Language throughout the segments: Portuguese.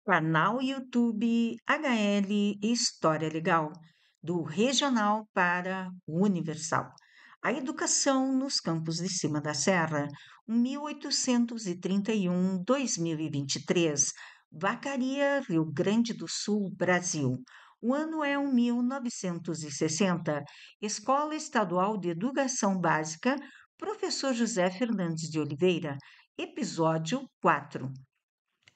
Canal YouTube HL História Legal, do regional para o universal. A educação nos campos de cima da serra, 1831-2023, Vacaria, Rio Grande do Sul, Brasil. O ano é 1960. Escola Estadual de Educação Básica, Professor José Fernandes de Oliveira. Episódio 4.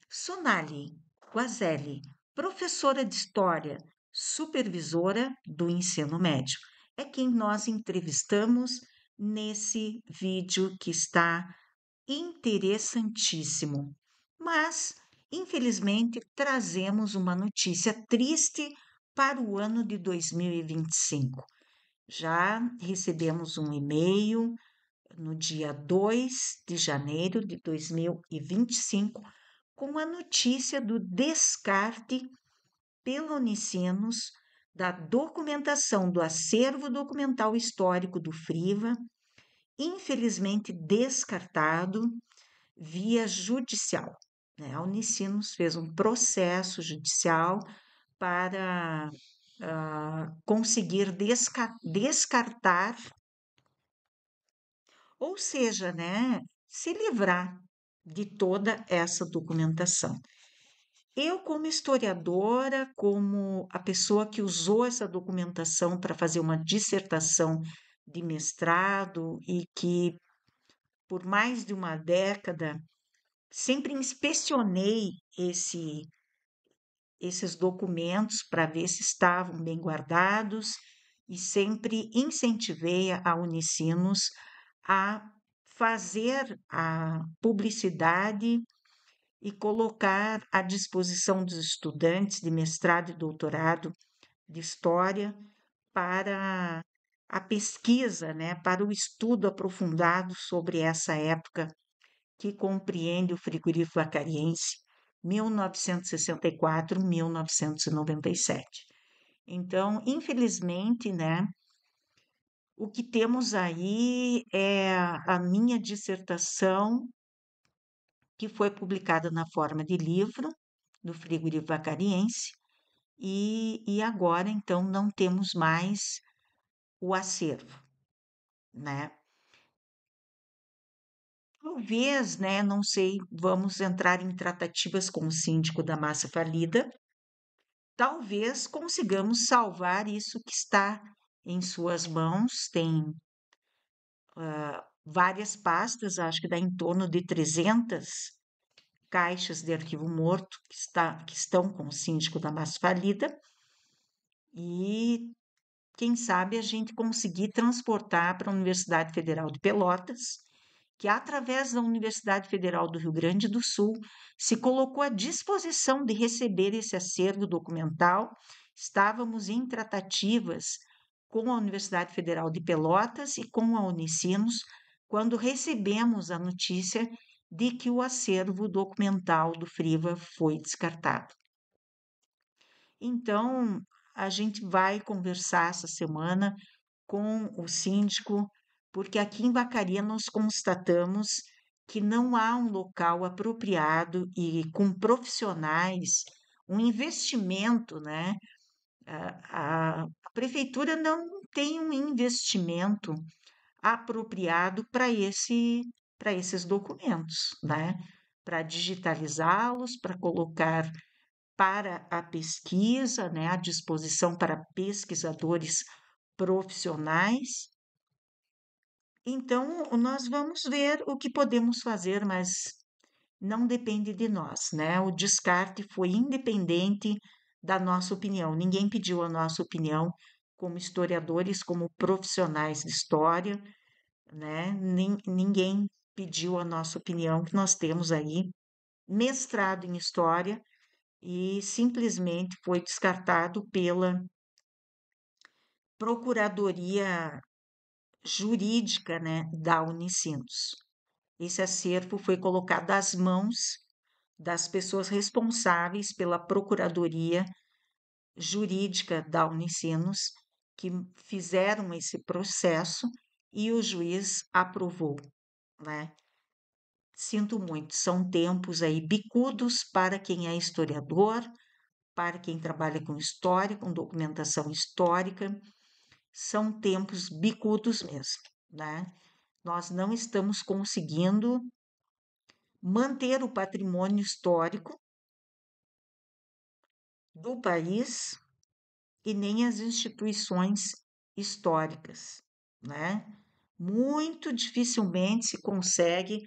Sonali Guazelli, professora de História, supervisora do ensino médio. É quem nós entrevistamos nesse vídeo que está interessantíssimo. Mas, infelizmente, trazemos uma notícia triste para o ano de 2025. Já recebemos um e-mail no dia 2 de janeiro de 2025 com a notícia do descarte pela Unicinos da documentação do acervo documental histórico do FRIVA, infelizmente descartado via judicial, né? A Unicinos fez um processo judicial para conseguir descartar, ou seja, né, se livrar de toda essa documentação. Eu, como historiadora, como a pessoa que usou essa documentação para fazer uma dissertação de mestrado e que, por mais de uma década, sempre inspecionei esses documentos para ver se estavam bem guardados e sempre incentivei a Unicinos a fazer a publicidade e colocar à disposição dos estudantes de mestrado e doutorado de história para a pesquisa, né, para o estudo aprofundado sobre essa época que compreende o frigorífico acariense 1964-1997. Então, infelizmente, né, o que temos aí é a minha dissertação que foi publicada na forma de livro do frigorífico acariense e agora então não temos mais o acervo, né? Talvez, né, não sei, vamos entrar em tratativas com o síndico da massa falida, talvez consigamos salvar isso que está em suas mãos, tem várias pastas, acho que dá em torno de 300 caixas de arquivo morto que estão com o síndico da massa falida, e quem sabe a gente conseguir transportar para a Universidade Federal de Pelotas, que através da Universidade Federal do Rio Grande do Sul se colocou à disposição de receber esse acervo documental. Estávamos em tratativas com a Universidade Federal de Pelotas e com a Unicinos quando recebemos a notícia de que o acervo documental do FRIVA foi descartado. Então, a gente vai conversar essa semana com o síndico, porque aqui em Vacaria nós constatamos que não há um local apropriado e com profissionais, um investimento, né? A prefeitura não tem um investimento apropriado para esses documentos, né? Para digitalizá-los, para colocar para a pesquisa, né, à disposição para pesquisadores profissionais. Então, nós vamos ver o que podemos fazer, mas não depende de nós, né? O descarte foi independente da nossa opinião. Ninguém pediu a nossa opinião como historiadores, como profissionais de história, né? Ninguém pediu a nossa opinião, que nós temos aí mestrado em história e simplesmente foi descartado pela Procuradoria Jurídica, né, da Unicinos. Esse acervo foi colocado às mãos das pessoas responsáveis pela Procuradoria Jurídica da Unicinos, que fizeram esse processo e o juiz aprovou, né? sinto muito, são tempos aí bicudos para quem é historiador, para quem trabalha com história, com documentação histórica, são tempos bicudos mesmo, né? Nós não estamos conseguindo manter o patrimônio histórico do país e nem as instituições históricas, né? Muito dificilmente se consegue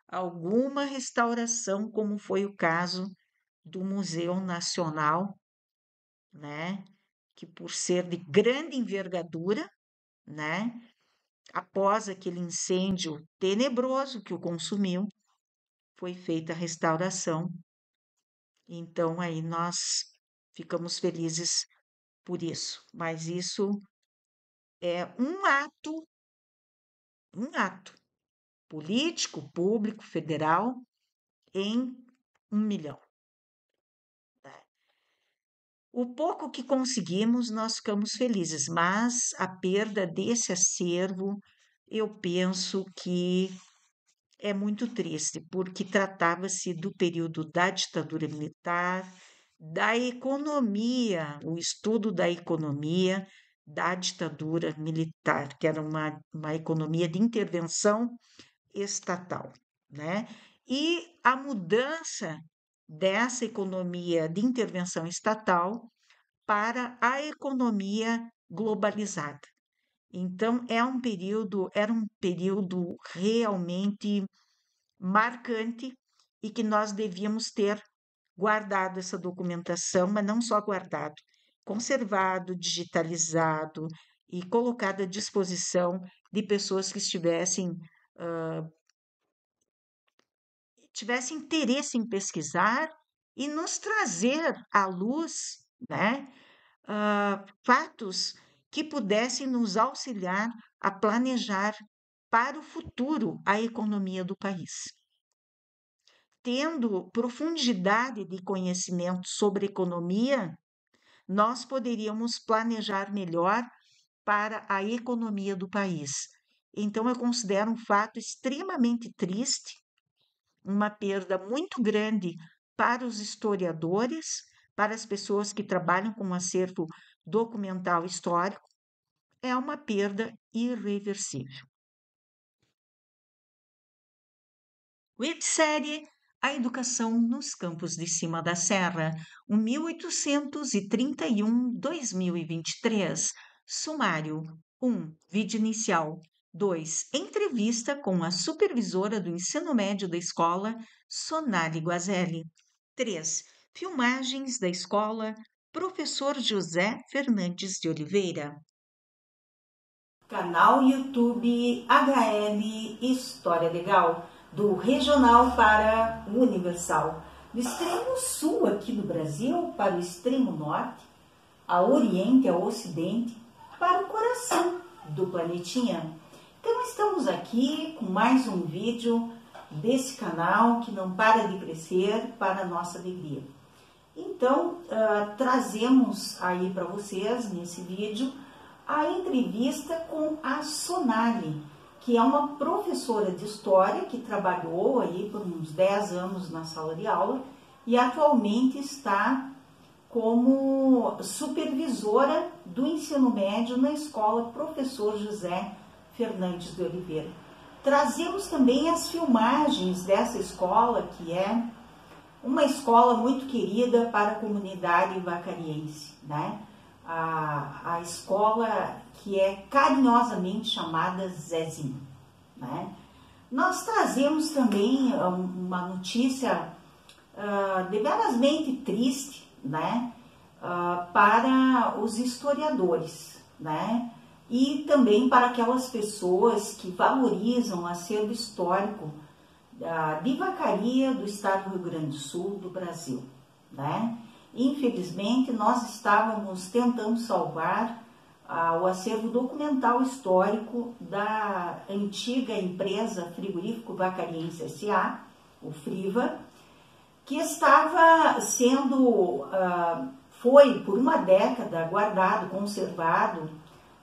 alguma restauração, como foi o caso do Museu Nacional, né? Que por ser de grande envergadura, né? Após aquele incêndio tenebroso que o consumiu, foi feita a restauração. Então aí nós ficamos felizes por isso, mas isso é um ato político, público, federal, em 1 milhão. Né? O pouco que conseguimos, nós ficamos felizes, mas a perda desse acervo, eu penso que é muito triste, porque tratava-se do período da ditadura militar, da economia, o estudo da economia da ditadura militar, que era uma economia de intervenção estatal, né? E a mudança dessa economia de intervenção estatal para a economia globalizada. Então, era um período realmente marcante e que nós devíamos ter guardado essa documentação, mas não só guardado, conservado, digitalizado e colocado à disposição de pessoas que tivessem interesse em pesquisar e nos trazer à luz, né, fatos que pudessem nos auxiliar a planejar para o futuro a economia do país. Tendo profundidade de conhecimento sobre economia, nós poderíamos planejar melhor para a economia do país. Então, eu considero um fato extremamente triste, uma perda muito grande para os historiadores, para as pessoas que trabalham com acervo documental histórico, é uma perda irreversível. Websérie A Educação nos Campos de Cima da Serra, 1831-2023. Sumário 1. Vídeo inicial. 2. Entrevista com a supervisora do ensino médio da escola, Sonali Guazelli. 3. Filmagens da escola, Professor José Fernandes de Oliveira. Canal YouTube HL História Legal, do regional para o universal. Do extremo sul aqui do Brasil para o extremo norte, a oriente, ao ocidente, para o coração do planetinha. Então estamos aqui com mais um vídeo desse canal que não para de crescer para a nossa alegria. Então, trazemos aí para vocês nesse vídeo a entrevista com a Sonali, que é uma professora de história que trabalhou aí por uns 10 anos na sala de aula e atualmente está como supervisora do ensino médio na escola Professor José Fernandes de Oliveira. Trazemos também as filmagens dessa escola, que é uma escola muito querida para a comunidade vacariense, né? A escola que é carinhosamente chamada Zezinho, né? Nós trazemos também uma notícia deveras triste, né? Para os historiadores, né? E também para aquelas pessoas que valorizam o acervo histórico de Vacaria do estado do Rio Grande do Sul, do Brasil, né? Infelizmente, nós estávamos tentando salvar o acervo documental histórico da antiga empresa Frigorífico Vacariense S.A., o Friva, que estava sendo, foi por uma década guardado, conservado,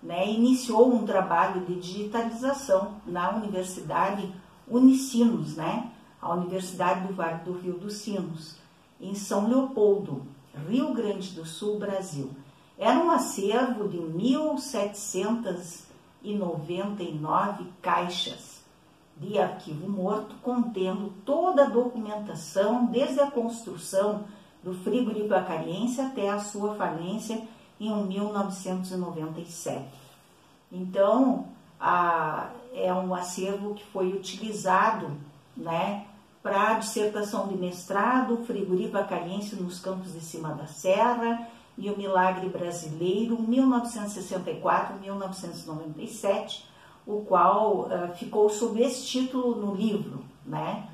né? Iniciou um trabalho de digitalização na Universidade Unicinos, né? à Universidade do Vale do Rio dos Sinos, em São Leopoldo, Rio Grande do Sul, Brasil. Era um acervo de 1.799 caixas de arquivo morto, contendo toda a documentação, desde a construção do frigorífico acariense até a sua falência em 1997. Então, é um acervo que foi utilizado, né, para dissertação de mestrado, o frigorífico acariense nos Campos de Cima da Serra e o Milagre Brasileiro, 1964-1997, o qual ficou sob esse título no livro, né?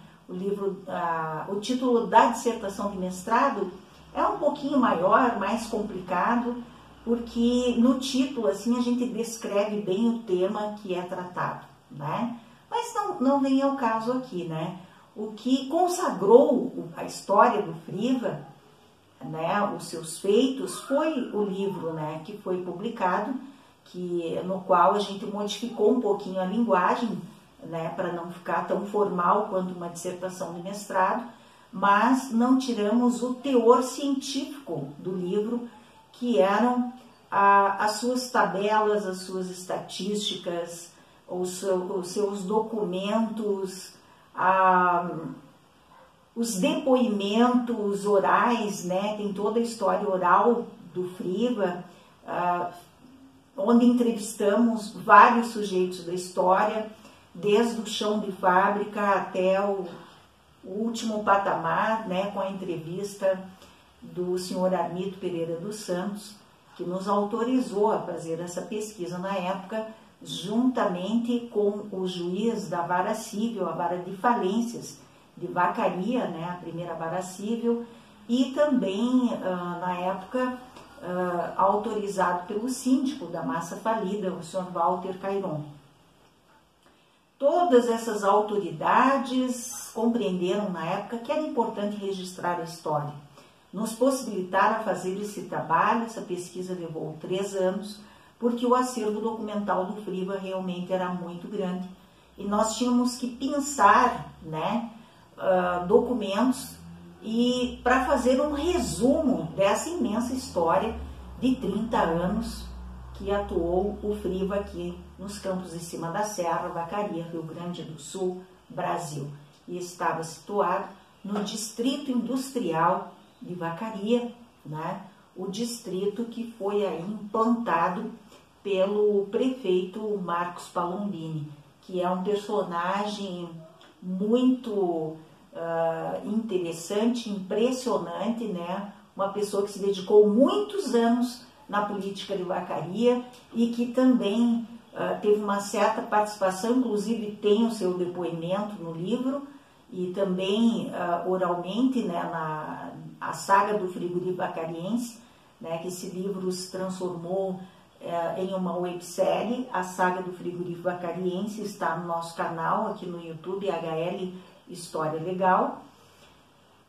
O título da dissertação de mestrado é um pouquinho maior, mais complicado, porque no título assim a gente descreve bem o tema que é tratado, né? Mas não vem ao caso aqui, né? O que consagrou a história do Friva, né, os seus feitos, foi o livro, né, que foi publicado, no qual a gente modificou um pouquinho a linguagem, né, para não ficar tão formal quanto uma dissertação de mestrado, mas não tiramos o teor científico do livro, que eram as suas tabelas, as suas estatísticas, os seus documentos, os depoimentos orais, né? Tem toda a história oral do Friva, onde entrevistamos vários sujeitos da história, desde o chão de fábrica até o último patamar, né? Com a entrevista do senhor Armito Pereira dos Santos, que nos autorizou a fazer essa pesquisa na época, juntamente com o juiz da vara civil, a vara de falências de Vacaria, né, a primeira vara civil, e também, na época, autorizado pelo síndico da massa falida, o senhor Walter Cairon. Todas essas autoridades compreenderam na época que era importante registrar a história. Nos possibilitaram a fazer esse trabalho, essa pesquisa levou 3 anos, porque o acervo documental do Friva realmente era muito grande e nós tínhamos que pensar, né, documentos e para fazer um resumo dessa imensa história de 30 anos que atuou o Friva aqui nos Campos de Cima da Serra, Vacaria, Rio Grande do Sul, Brasil, e estava situado no Distrito Industrial de Vacaria, né, o distrito que foi aí implantado pelo prefeito Marcos Palombini, que é um personagem muito interessante, impressionante, né? Uma pessoa que se dedicou muitos anos na política de Vacaria e que também teve uma certa participação, inclusive tem o seu depoimento no livro e também oralmente, né, a saga do frigorífico vacariense, né, que esse livro se transformou em uma websérie. A saga do frigorífico vacariense está no nosso canal aqui no YouTube, HL História Legal.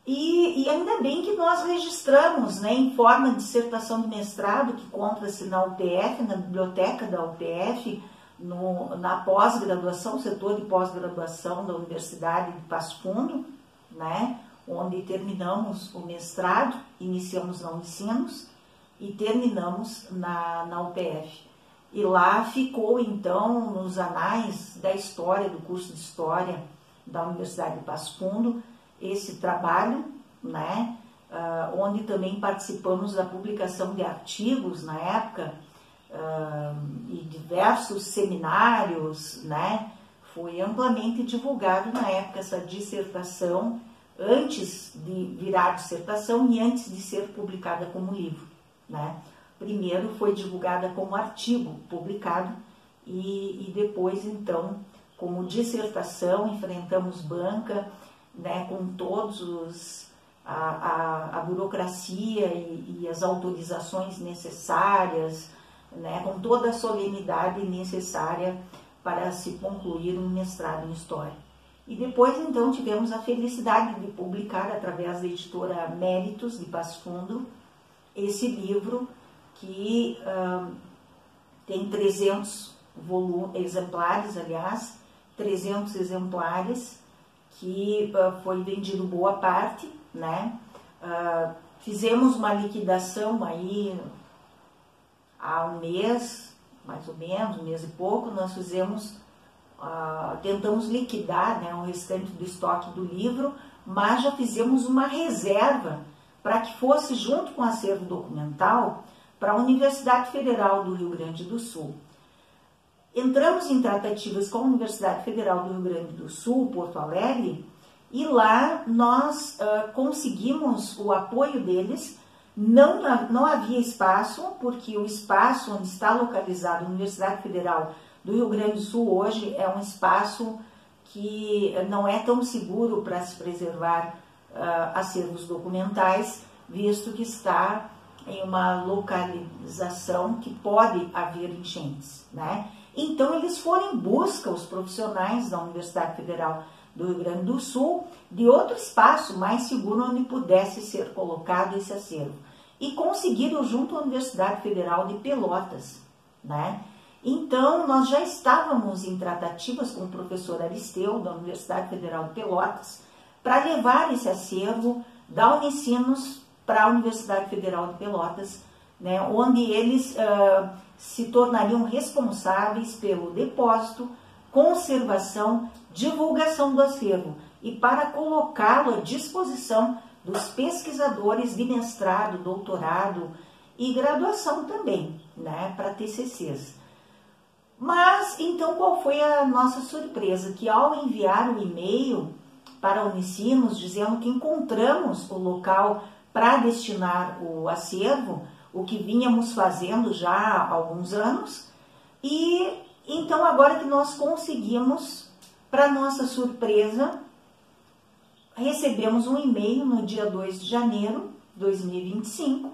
E ainda bem que nós registramos, né, em forma de dissertação de mestrado, que encontra-se na UPF, na biblioteca da UPF, na pós-graduação, setor de pós-graduação da Universidade de Passo Fundo, né, onde terminamos o mestrado, iniciamos na Unicinos e terminamos na UPF. E lá ficou, então, nos anais da história, do curso de História da Universidade de Passo Fundo, esse trabalho, né, onde também participamos da publicação de artigos na época e diversos seminários, né, foi amplamente divulgado na época essa dissertação, antes de virar dissertação e antes de ser publicada como livro, né. Primeiro foi divulgada como artigo publicado e depois, então, como dissertação, enfrentamos banca, né, com todos a burocracia e as autorizações necessárias, né, com toda a solenidade necessária para se concluir um mestrado em História. E depois, então, tivemos a felicidade de publicar, através da editora Méritos, de Passo Fundo, esse livro que tem 300 exemplares, aliás, 300 exemplares, que foi vendido boa parte, né? Fizemos uma liquidação aí há um mês, mais ou menos, um mês e pouco, nós fizemos, tentamos liquidar, né, o restante do estoque do livro, mas já fizemos uma reserva para que fosse junto com o acervo documental para a Universidade Federal do Rio Grande do Sul. Entramos em tratativas com a Universidade Federal do Rio Grande do Sul, Porto Alegre, e lá nós conseguimos o apoio deles. Não havia espaço, porque o espaço onde está localizado a Universidade Federal do Rio Grande do Sul hoje é um espaço que não é tão seguro para se preservar acervos documentais, visto que está em uma localização que pode haver enchentes, né? Então, eles foram em busca, os profissionais da Universidade Federal do Rio Grande do Sul, de outro espaço mais seguro onde pudesse ser colocado esse acervo. E conseguiram junto à Universidade Federal de Pelotas, né? Então, nós já estávamos em tratativas com o professor Aristeu, da Universidade Federal de Pelotas, para levar esse acervo da Unicinos para a Universidade Federal de Pelotas, né, onde eles se tornariam responsáveis pelo depósito, conservação, divulgação do acervo e para colocá-lo à disposição dos pesquisadores de mestrado, doutorado e graduação também, né, para TCCs. Mas, então, qual foi a nossa surpresa? Que ao enviar o e-mail para a Unicinos, dizendo que encontramos o local para destinar o acervo, o que vínhamos fazendo já há alguns anos, e então agora que nós conseguimos, para nossa surpresa, recebemos um e-mail no dia 2 de janeiro de 2025,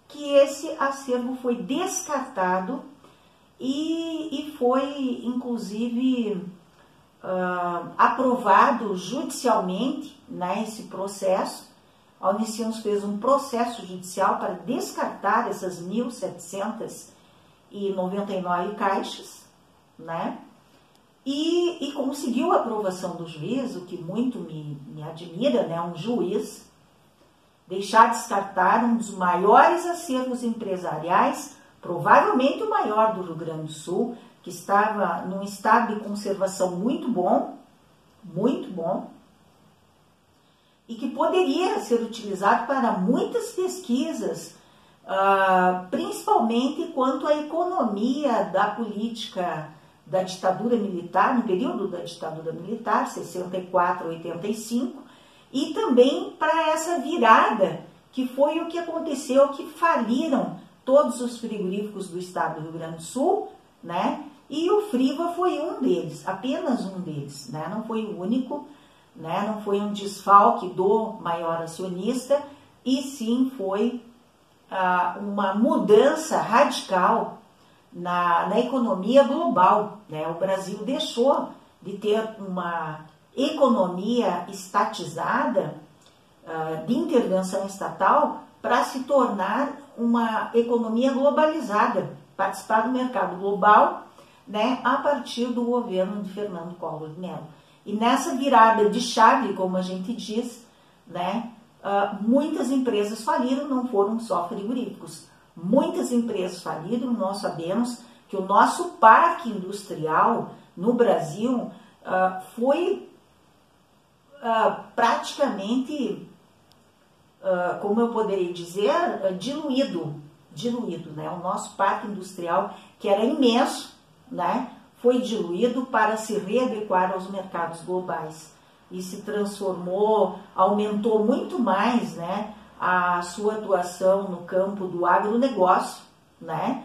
que esse acervo foi descartado e foi, inclusive, aprovado judicialmente, né, esse processo. A Unicinos fez um processo judicial para descartar essas 1.799 caixas, né? E conseguiu a aprovação do juiz, o que muito me admira, né? Um juiz deixar descartar um dos maiores acervos empresariais, provavelmente o maior do Rio Grande do Sul, que estava num estado de conservação muito bom, e que poderia ser utilizado para muitas pesquisas, principalmente quanto à economia da política da ditadura militar, no período da ditadura militar, 64 a 85, e também para essa virada, que foi o que aconteceu, que faliram todos os frigoríficos do estado do Rio Grande do Sul, né? E o Friva foi um deles, apenas um deles, né? Não foi o único, né? Não foi um desfalque do maior acionista, e sim foi uma mudança radical na economia global, né? O Brasil deixou de ter uma economia estatizada, de intervenção estatal, para se tornar uma economia globalizada, participar do mercado global, né, a partir do governo de Fernando Collor de Mello. E nessa virada de chave, como a gente diz, né, muitas empresas faliram, não foram só frigoríficos. Muitas empresas faliram, nós sabemos que o nosso parque industrial no Brasil foi praticamente, como eu poderia dizer, diluído, né? O nosso parque industrial, que era imenso, né, foi diluído para se readequar aos mercados globais e se transformou, aumentou muito mais, né, a sua atuação no campo do agronegócio, né,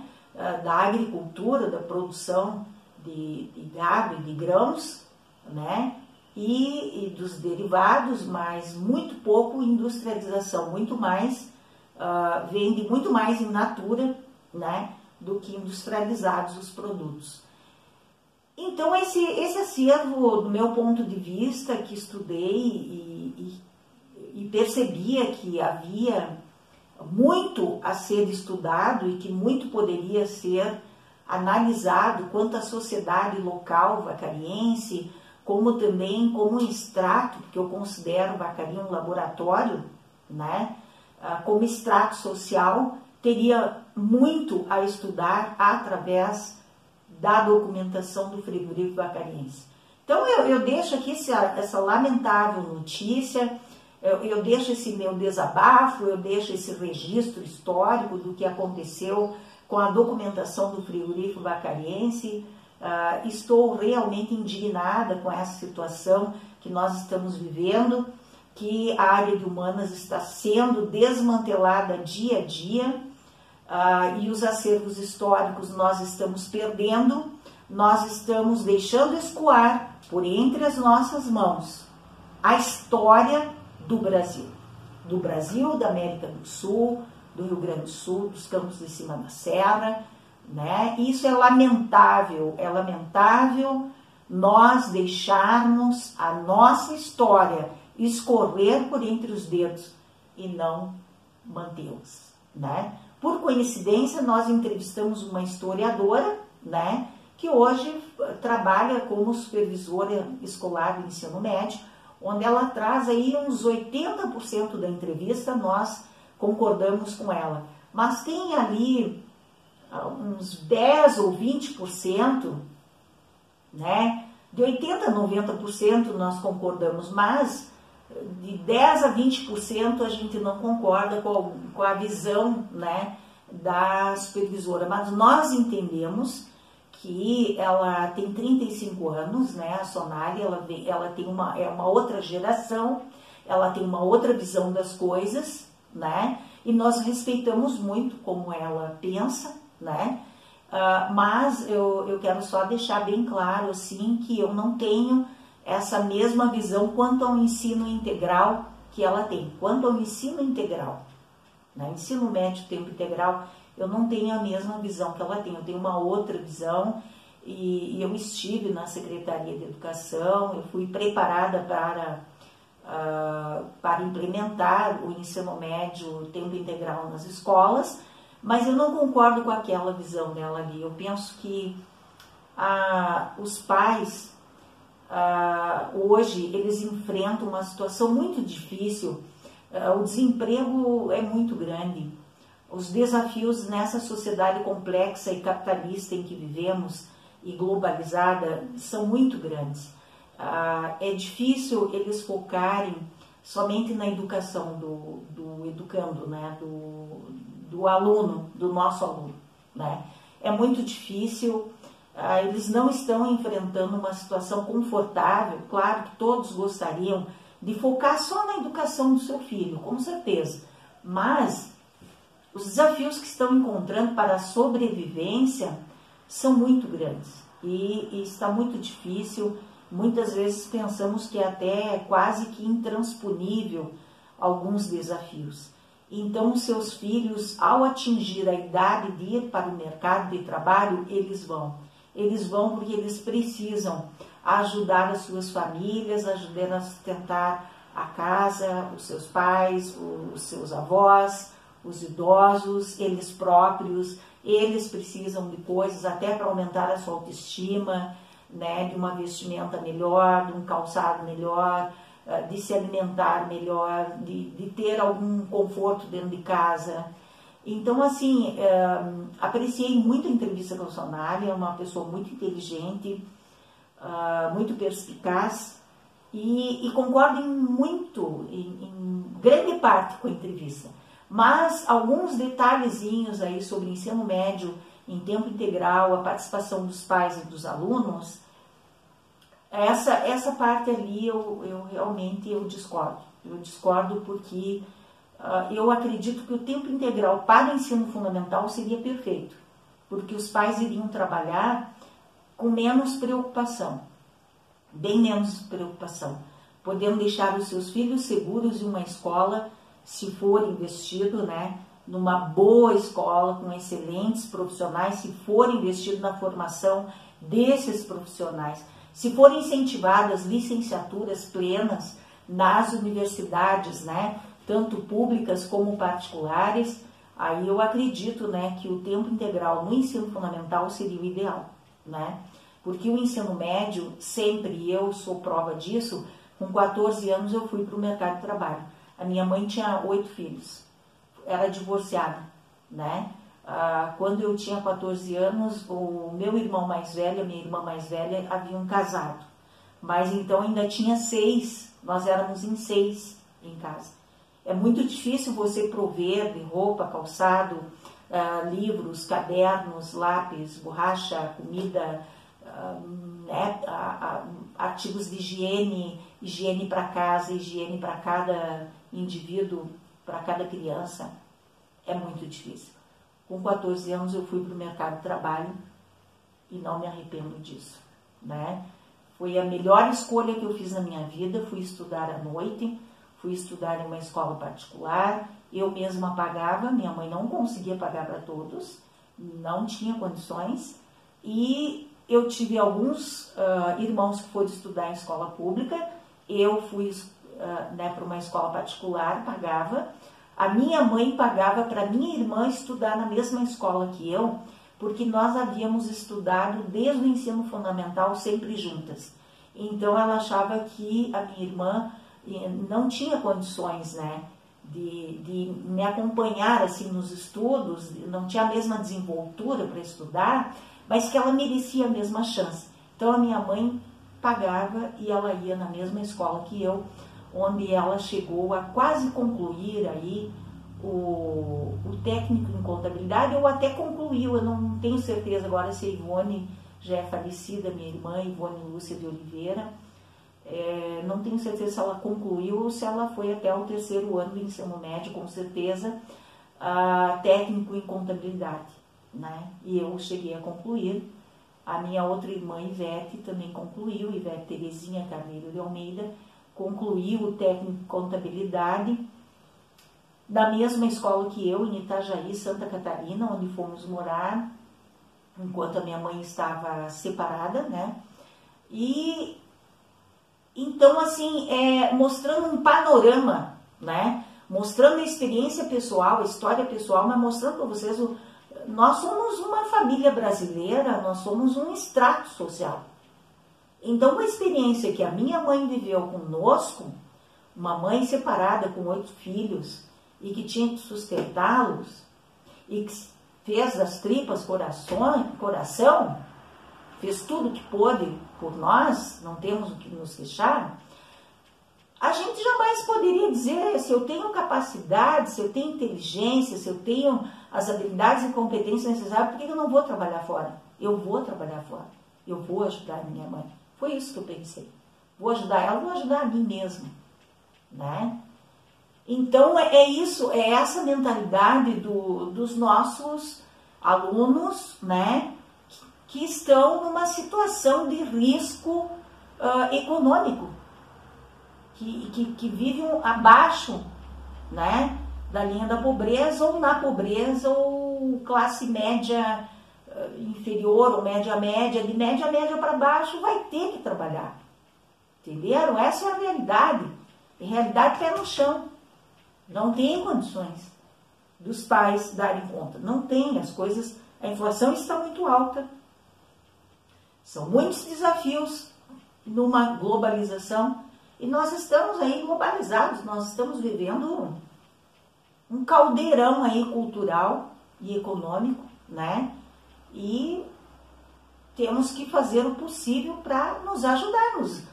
da agricultura, da produção de gado e de grãos, né, e dos derivados, mas muito pouco industrialização, muito mais, vende muito mais in natura, né, do que industrializados os produtos. Então, esse acervo, do meu ponto de vista, que estudei e percebia que havia muito a ser estudado e que muito poderia ser analisado quanto à sociedade local vacariense, como também como um extrato, porque eu considero Vacaria um laboratório, né? Como extrato social, teria muito a estudar através da documentação do frigorífico vacariense. Então eu deixo aqui essa lamentável notícia, eu deixo esse meu desabafo, eu deixo esse registro histórico do que aconteceu com a documentação do frigorífico vacariense. Estou realmente indignada com essa situação que nós estamos vivendo, que a área de humanas está sendo desmantelada dia a dia, e os acervos históricos nós estamos perdendo, nós estamos deixando escoar por entre as nossas mãos a história do Brasil, da América do Sul, do Rio Grande do Sul, dos campos de cima da serra, né? Isso é lamentável nós deixarmos a nossa história escorrer por entre os dedos e não mantê-los, né? Por coincidência, nós entrevistamos uma historiadora, né, que hoje trabalha como supervisora escolar do ensino médio, onde ela traz aí uns 80% da entrevista, nós concordamos com ela. Mas tem ali uns 10 ou 20%, né, de 80% a 90% nós concordamos, mas de 10% a 20% a gente não concorda com a visão, né, da supervisora. Mas nós entendemos que ela tem 35 anos, né, a Sonali, ela tem uma outra geração, ela tem uma outra visão das coisas, né, e nós respeitamos muito como ela pensa, né, mas eu quero só deixar bem claro, assim, que eu não tenho essa mesma visão quanto ao ensino integral que ela tem. Quanto ao ensino integral, né? Ensino médio, tempo integral, eu não tenho a mesma visão que ela tem. Eu tenho uma outra visão e eu estive na Secretaria de Educação, eu fui preparada para implementar o ensino médio, tempo integral nas escolas, mas eu não concordo com aquela visão dela ali. Eu penso que os pais hoje eles enfrentam uma situação muito difícil, o desemprego é muito grande, os desafios nessa sociedade complexa e capitalista em que vivemos e globalizada são muito grandes. É difícil eles focarem somente na educação do educando, né? do aluno, do nosso aluno, né? É muito difícil. Eles não estão enfrentando uma situação confortável. Claro que todos gostariam de focar só na educação do seu filho, com certeza, mas os desafios que estão encontrando para a sobrevivência são muito grandes e está muito difícil. Muitas vezes pensamos que é até quase que intransponível alguns desafios. Então, seus filhos, ao atingir a idade de ir para o mercado de trabalho, eles vão. Eles vão porque eles precisam ajudar as suas famílias, ajudar a sustentar a casa, os seus pais, os seus avós, os idosos, eles próprios. Eles precisam de coisas até para aumentar a sua autoestima, né, de uma vestimenta melhor, de um calçado melhor, de se alimentar melhor, de ter algum conforto dentro de casa. Então, assim, apreciei muito a entrevista com a Sonali, é uma pessoa muito inteligente, muito perspicaz, e concordo em grande parte com a entrevista. Mas alguns detalhezinhos aí sobre ensino médio em tempo integral, a participação dos pais e dos alunos, essa parte ali eu realmente discordo. Eu discordo porque eu acredito que o tempo integral para o ensino fundamental seria perfeito, porque os pais iriam trabalhar com menos preocupação, bem menos preocupação, podendo deixar os seus filhos seguros em uma escola, se for investido, né, numa boa escola, com excelentes profissionais, se for investido na formação desses profissionais, se forem incentivadas licenciaturas plenas nas universidades, né, tanto públicas como particulares, aí eu acredito, né, que o tempo integral no ensino fundamental seria o ideal, né? Porque o ensino médio, sempre eu sou prova disso, com 14 anos eu fui para o mercado de trabalho. A minha mãe tinha 8 filhos, era divorciada, né? Quando eu tinha 14 anos, o meu irmão mais velho e a minha irmã mais velha haviam casado. Mas então ainda tinha 6, nós éramos em 6 em casa. É muito difícil você prover de roupa, calçado, livros, cadernos, lápis, borracha, comida, artigos de higiene para casa, higiene para cada indivíduo, para cada criança. É muito difícil. Com 14 anos eu fui para o mercado de trabalho e não me arrependo disso, né? Foi a melhor escolha que eu fiz na minha vida. Fui estudar à noite, fui estudar em uma escola particular, eu mesma pagava, minha mãe não conseguia pagar para todos, não tinha condições, e eu tive alguns irmãos que foram estudar em escola pública, eu fui para uma escola particular, pagava. A minha mãe pagava para minha irmã estudar na mesma escola que eu, porque nós havíamos estudado desde o ensino fundamental sempre juntas. Então ela achava que a minha irmã não tinha condições, né, de me acompanhar assim nos estudos, não tinha a mesma desenvoltura para estudar, mas que ela merecia a mesma chance. Então a minha mãe pagava e ela ia na mesma escola que eu, onde ela chegou a quase concluir aí o técnico em contabilidade, ou até concluiu, eu não tenho certeza agora se a Ivone já é falecida, minha irmã, Ivone Lúcia de Oliveira, não tenho certeza se ela concluiu ou se ela foi até o 3º ano do ensino médio, com certeza, técnico em contabilidade, né? E eu cheguei a concluir. A minha outra irmã, Ivete, também concluiu, Ivete Terezinha Carneiro de Almeida, concluiu o técnico em contabilidade da mesma escola que eu, em Itajaí, Santa Catarina, onde fomos morar, enquanto a minha mãe estava separada, né? E então, assim, mostrando um panorama, né? Mostrando a experiência pessoal, a história pessoal, mas mostrando para vocês, nós somos uma família brasileira, nós somos um extrato social. Então, a experiência que a minha mãe viveu conosco, uma mãe separada com 8 filhos e que tinha que sustentá-los e que fez das tripas coração, fez tudo o que pôde por nós, não temos o que nos queixar, a gente jamais poderia dizer se eu tenho capacidade, se eu tenho inteligência, se eu tenho as habilidades e competências necessárias, por que eu não vou trabalhar fora? Eu vou trabalhar fora, eu vou ajudar a minha mãe. Foi isso que eu pensei. Vou ajudar ela, vou ajudar a mim mesma, né? Então, é isso, é essa mentalidade dos nossos alunos, né, que estão numa situação de risco econômico, que vivem abaixo, né, da linha da pobreza, ou na pobreza, ou classe média inferior, ou média, de média para baixo, vai ter que trabalhar. Entenderam? Essa é a realidade. Em realidade, pé no chão. Não tem condições dos pais darem conta. Não tem, as coisas, a inflação está muito alta. São muitos desafios numa globalização e nós estamos aí globalizados, nós estamos vivendo um caldeirão aí cultural e econômico, né? E temos que fazer o possível para nos ajudarmos.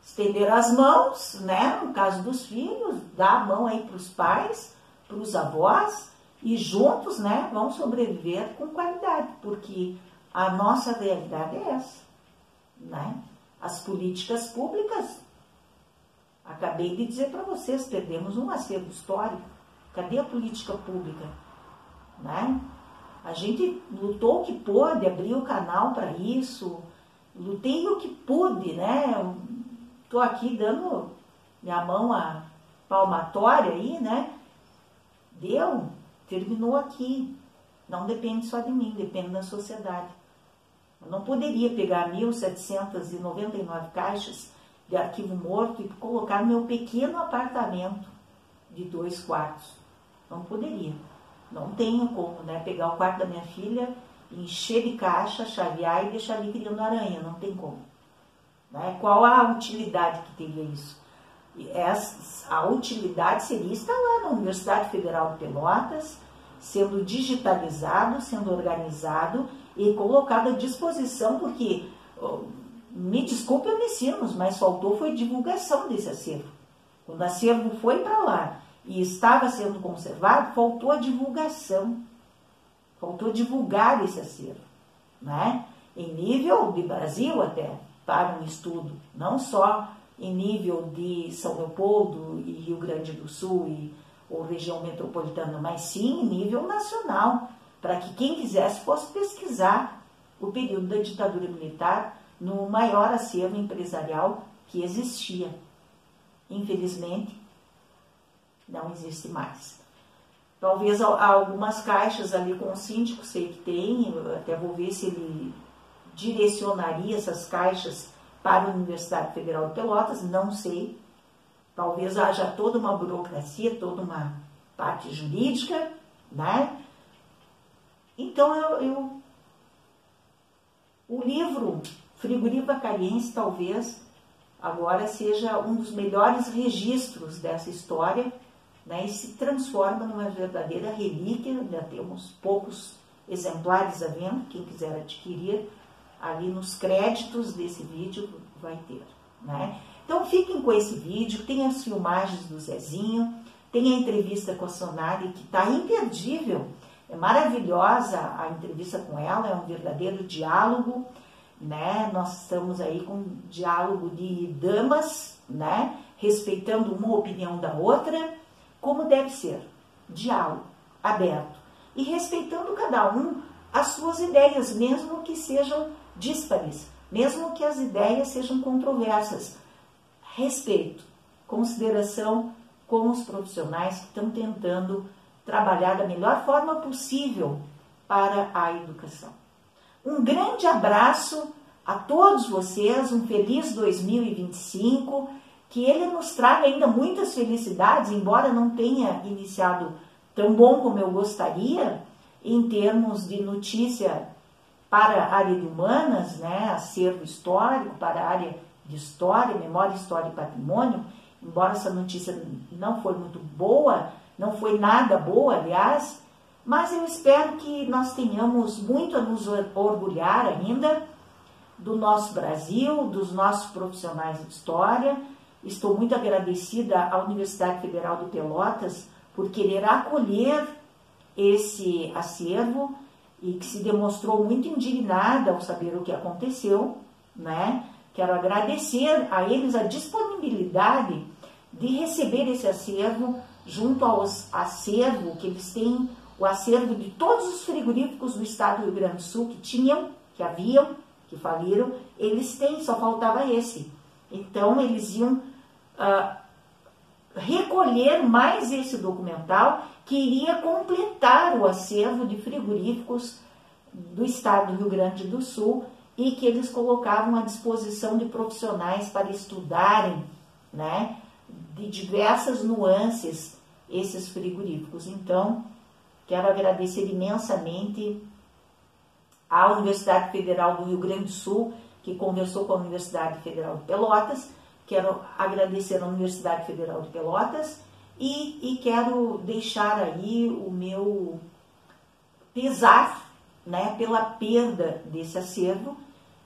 Estender as mãos, né? No caso dos filhos, dar a mão aí para os pais, para os avós, e juntos, né, vão sobreviver com qualidade, porque a nossa realidade é essa, né? As políticas públicas, acabei de dizer para vocês, perdemos um acervo histórico. Cadê a política pública, né? A gente lutou o que pôde, abriu o canal para isso, lutei o que pude, né? Estou aqui dando minha mão a palmatória aí, né? Deu, terminou aqui. Não depende só de mim, depende da sociedade. Eu não poderia pegar 1.799 caixas de arquivo morto e colocar no meu pequeno apartamento de 2 quartos. Não poderia. Não tenho como, né? Pegar o quarto da minha filha encher de caixa, chavear e deixar ali criando aranha, não tem como. Né? Qual a utilidade que teria isso? A utilidade seria estar lá na Universidade Federal de Pelotas, sendo digitalizado, sendo organizado e colocado à disposição, porque, me desculpe, Unicinos, mas faltou foi divulgação desse acervo. Quando o acervo foi para lá e estava sendo conservado, faltou a divulgação, faltou divulgar esse acervo, né? Em nível de Brasil até, para um estudo, não só em nível de São Leopoldo e Rio Grande do Sul ou região metropolitana, mas sim em nível nacional, para que quem quisesse fosse pesquisar o período da ditadura militar no maior acervo empresarial que existia. Infelizmente, não existe mais. Talvez algumas caixas ali com o síndico, sei que tem, eu até vou ver se ele direcionaria essas caixas para a Universidade Federal de Pelotas, não sei. Talvez haja toda uma burocracia, toda uma parte jurídica, né? Então, o livro Frigorífico Acariense talvez agora seja um dos melhores registros dessa história, né? E se transforma numa verdadeira relíquia. Ainda temos poucos exemplares à venda, quem quiser adquirir, ali nos créditos desse vídeo vai ter, né? Então fiquem com esse vídeo, tem as filmagens do Zezinho, tem a entrevista com a Sonali, que está imperdível, é maravilhosa a entrevista com ela, é um verdadeiro diálogo, né? Nós estamos aí com um diálogo de damas, né? Respeitando uma opinião da outra, como deve ser, diálogo aberto, e respeitando cada um as suas ideias, mesmo que sejam díspares, mesmo que as ideias sejam controversas. Respeito, consideração com os profissionais que estão tentando trabalhar da melhor forma possível para a educação. Um grande abraço a todos vocês, um feliz 2025, que ele nos traga ainda muitas felicidades, embora não tenha iniciado tão bom como eu gostaria, em termos de notícia para a área de humanas, né, acervo histórico, para a área de história, memória, história e patrimônio, embora essa notícia não foi muito boa, não foi nada boa, aliás, mas eu espero que nós tenhamos muito a nos orgulhar ainda do nosso Brasil, dos nossos profissionais de história. Estou muito agradecida à Universidade Federal de Pelotas por querer acolher esse acervo e que se demonstrou muito indignada ao saber o que aconteceu, né? Quero agradecer a eles a disponibilidade de receber esse acervo junto aos acervo que eles têm, o acervo de todos os frigoríficos do estado do Rio Grande do Sul que tinham, que haviam, que faliram, eles têm, só faltava esse. Então, eles iam recolher mais esse documental que iria completar o acervo de frigoríficos do estado do Rio Grande do Sul e que eles colocavam à disposição de profissionais para estudarem, né, de diversas nuances esses frigoríficos. Então, quero agradecer imensamente à Universidade Federal do Rio Grande do Sul, que conversou com a Universidade Federal de Pelotas. Quero agradecer à Universidade Federal de Pelotas e quero deixar aí o meu pesar, né, pela perda desse acervo,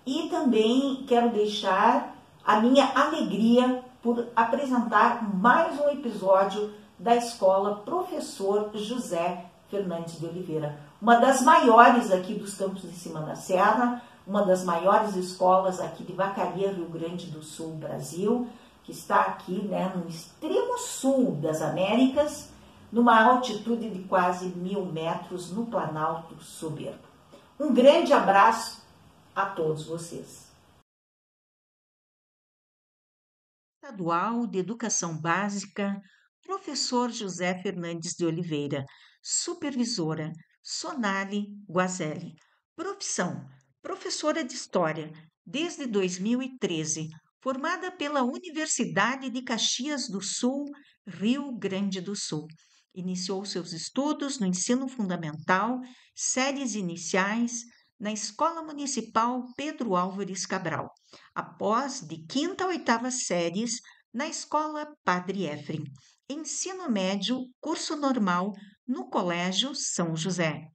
e também quero deixar a minha alegria por apresentar mais um episódio da Escola Professor José Fernandes de Oliveira, uma das maiores aqui dos Campos de Cima da Serra, uma das maiores escolas aqui de Vacaria, Rio Grande do Sul, Brasil, que está aqui, né, no extremo sul das Américas, numa altitude de quase 1000 metros no Planalto Soberbo. Um grande abraço a todos vocês. Estadual de Educação Básica, Professor José Fernandes de Oliveira, Supervisora Sonali Guazelli. Profissão: Professora de História, desde 2013, formada pela Universidade de Caxias do Sul, Rio Grande do Sul. Iniciou seus estudos no ensino fundamental, séries iniciais, na Escola Municipal Pedro Álvares Cabral, após de quinta a oitava séries na Escola Padre Efrem. Ensino médio, curso normal, no Colégio São José.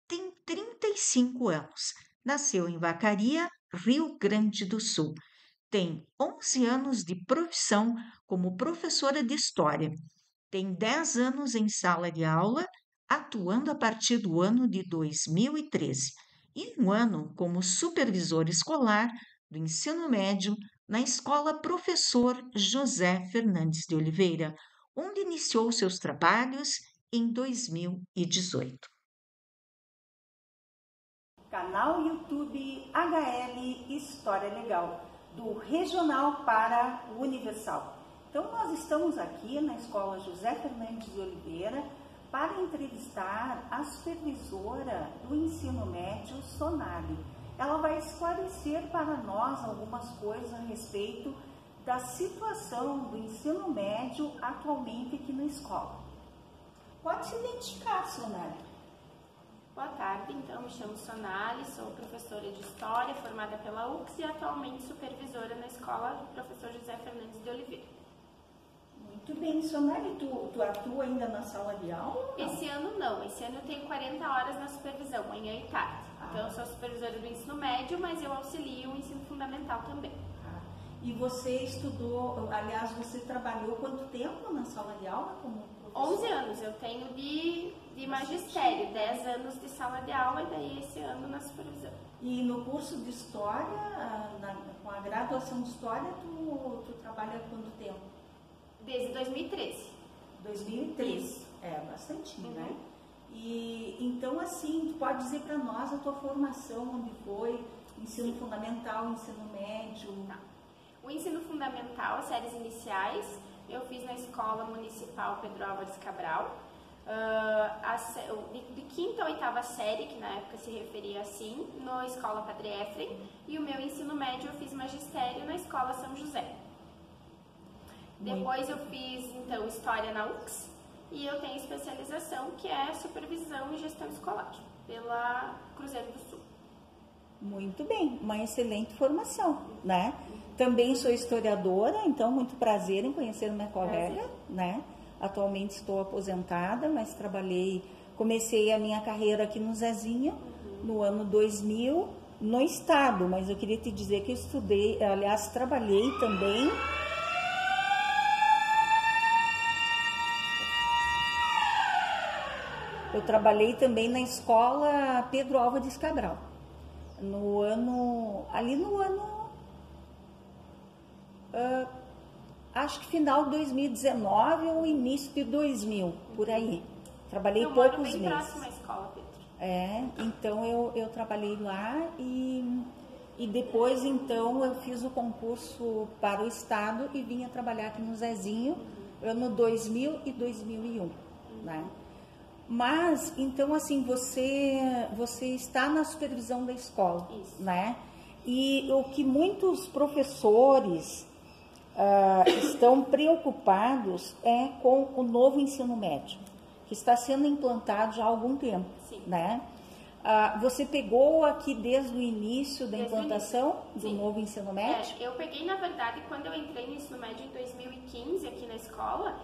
Tem 35 anos. Nasceu em Vacaria, Rio Grande do Sul. Tem 11 anos de profissão como professora de História. Tem 10 anos em sala de aula, atuando a partir do ano de 2013. E um ano como supervisor escolar do ensino médio na Escola Professor José Fernandes de Oliveira, onde iniciou seus trabalhos em 2018. Canal YouTube HL História Legal, do regional para o universal. Então, nós estamos aqui na Escola José Fernandes de Oliveira para entrevistar a supervisora do ensino médio, Sonali. Ela vai esclarecer para nós algumas coisas a respeito da situação do ensino médio atualmente aqui na escola. Pode se identificar, Sonali. Boa tarde, então me chamo Sonali, sou professora de História formada pela UX e atualmente supervisora na Escola do Professor José Fernandes de Oliveira. Muito bem, Sonali, tu atua ainda na sala de aula? Esse ano não, esse ano eu tenho 40 horas na supervisão, manhã e tarde. Então eu sou supervisora do ensino médio, mas eu auxilio o ensino fundamental também. E você estudou, aliás, você trabalhou quanto tempo na sala de aula como professora? 11 anos, eu tenho de magistério, 10 anos de sala de aula e daí esse ano na supervisão. E no curso de História, com a graduação de História, tu trabalha há quanto tempo? Desde 2013. 2013, Isso. Bastante, né? E então, assim, tu pode dizer para nós a tua formação, onde foi, ensino fundamental, ensino médio? Tá. O ensino fundamental, as séries iniciais, eu fiz na Escola Municipal Pedro Álvares Cabral, de quinta a oitava série, que na época se referia assim, na Escola Padre Efrem, e o meu ensino médio eu fiz magistério na Escola São José. Depois eu fiz, então, História na UX, e eu tenho especialização, que é Supervisão e Gestão Escolar, pela Cruzeiro do Sul. Muito bem, uma excelente formação, né? Também sou historiadora, então muito prazer em conhecer minha colega, né? Atualmente estou aposentada, mas comecei a minha carreira aqui no Zezinho, no ano 2000, no estado, mas eu queria te dizer que eu estudei, aliás, trabalhei também. Eu trabalhei também na Escola Pedro Álvares Cabral, acho que final de 2019 ou início de 2000, por aí. Trabalhei poucos meses. Eu moro bem próximo à escola, Pedro. Então eu trabalhei lá e depois então eu fiz o concurso para o estado e vinha trabalhar aqui no Zezinho, ano 2000 e 2001, né? Mas, então, assim, você está na supervisão da escola, Isso. Né? E o que muitos professores estão preocupados é com o novo ensino médio, que está sendo implantado já há algum tempo, Sim. Né? Você pegou aqui desde o início da implantação do novo ensino médio? Eu peguei, na verdade, quando eu entrei no ensino médio em 2015 aqui na escola,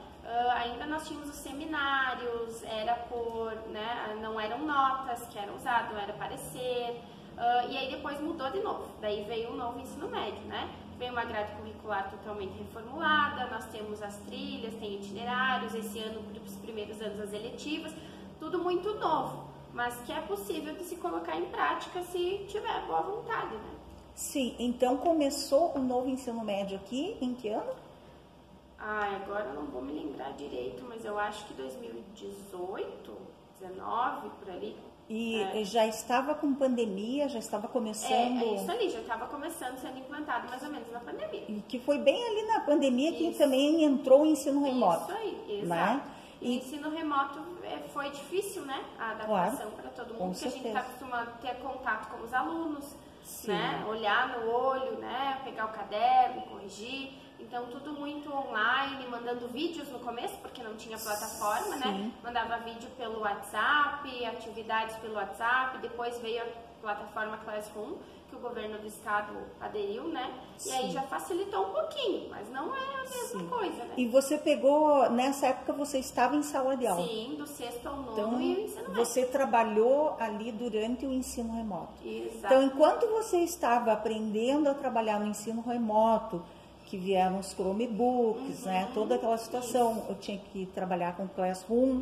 ainda nós tínhamos os seminários, era né, não eram notas que eram usadas, não era parecer, e aí depois mudou de novo, daí veio um novo ensino médio, né? Veio uma grade curricular totalmente reformulada, nós temos as trilhas, tem itinerários, esse ano, os primeiros anos, as eletivas, tudo muito novo, mas que é possível de se colocar em prática se tiver boa vontade, né? Sim, então começou o novo ensino médio aqui, em que ano? Agora eu não vou me lembrar direito, mas eu acho que 2018, 19, por ali. E já estava com pandemia, já estava começando... É isso ali, já estava começando, sendo implantado mais ou menos na pandemia. E que foi bem ali na pandemia que também entrou o ensino remoto. Isso aí, exato. Né? E o ensino remoto foi difícil, né? A adaptação para todo mundo, porque a gente está acostumado a ter contato com os alunos, né? Olhar no olho, né? Pegar o caderno, corrigir. Então, tudo muito online, mandando vídeos no começo, porque não tinha plataforma, né? Mandava vídeo pelo WhatsApp, atividades pelo WhatsApp, depois veio plataforma Classroom, que o governo do estado aderiu, né? E aí já facilitou um pouquinho, mas não é a mesma coisa, né? E você pegou, nessa época você estava em sala de aula? Sim, do 6º ao 9º Então, e o ensino médio. você trabalhou ali durante o ensino remoto. Exato. Então, enquanto você estava aprendendo a trabalhar no ensino remoto, que vieram os Chromebooks, né? Toda aquela situação, eu tinha que trabalhar com Classroom,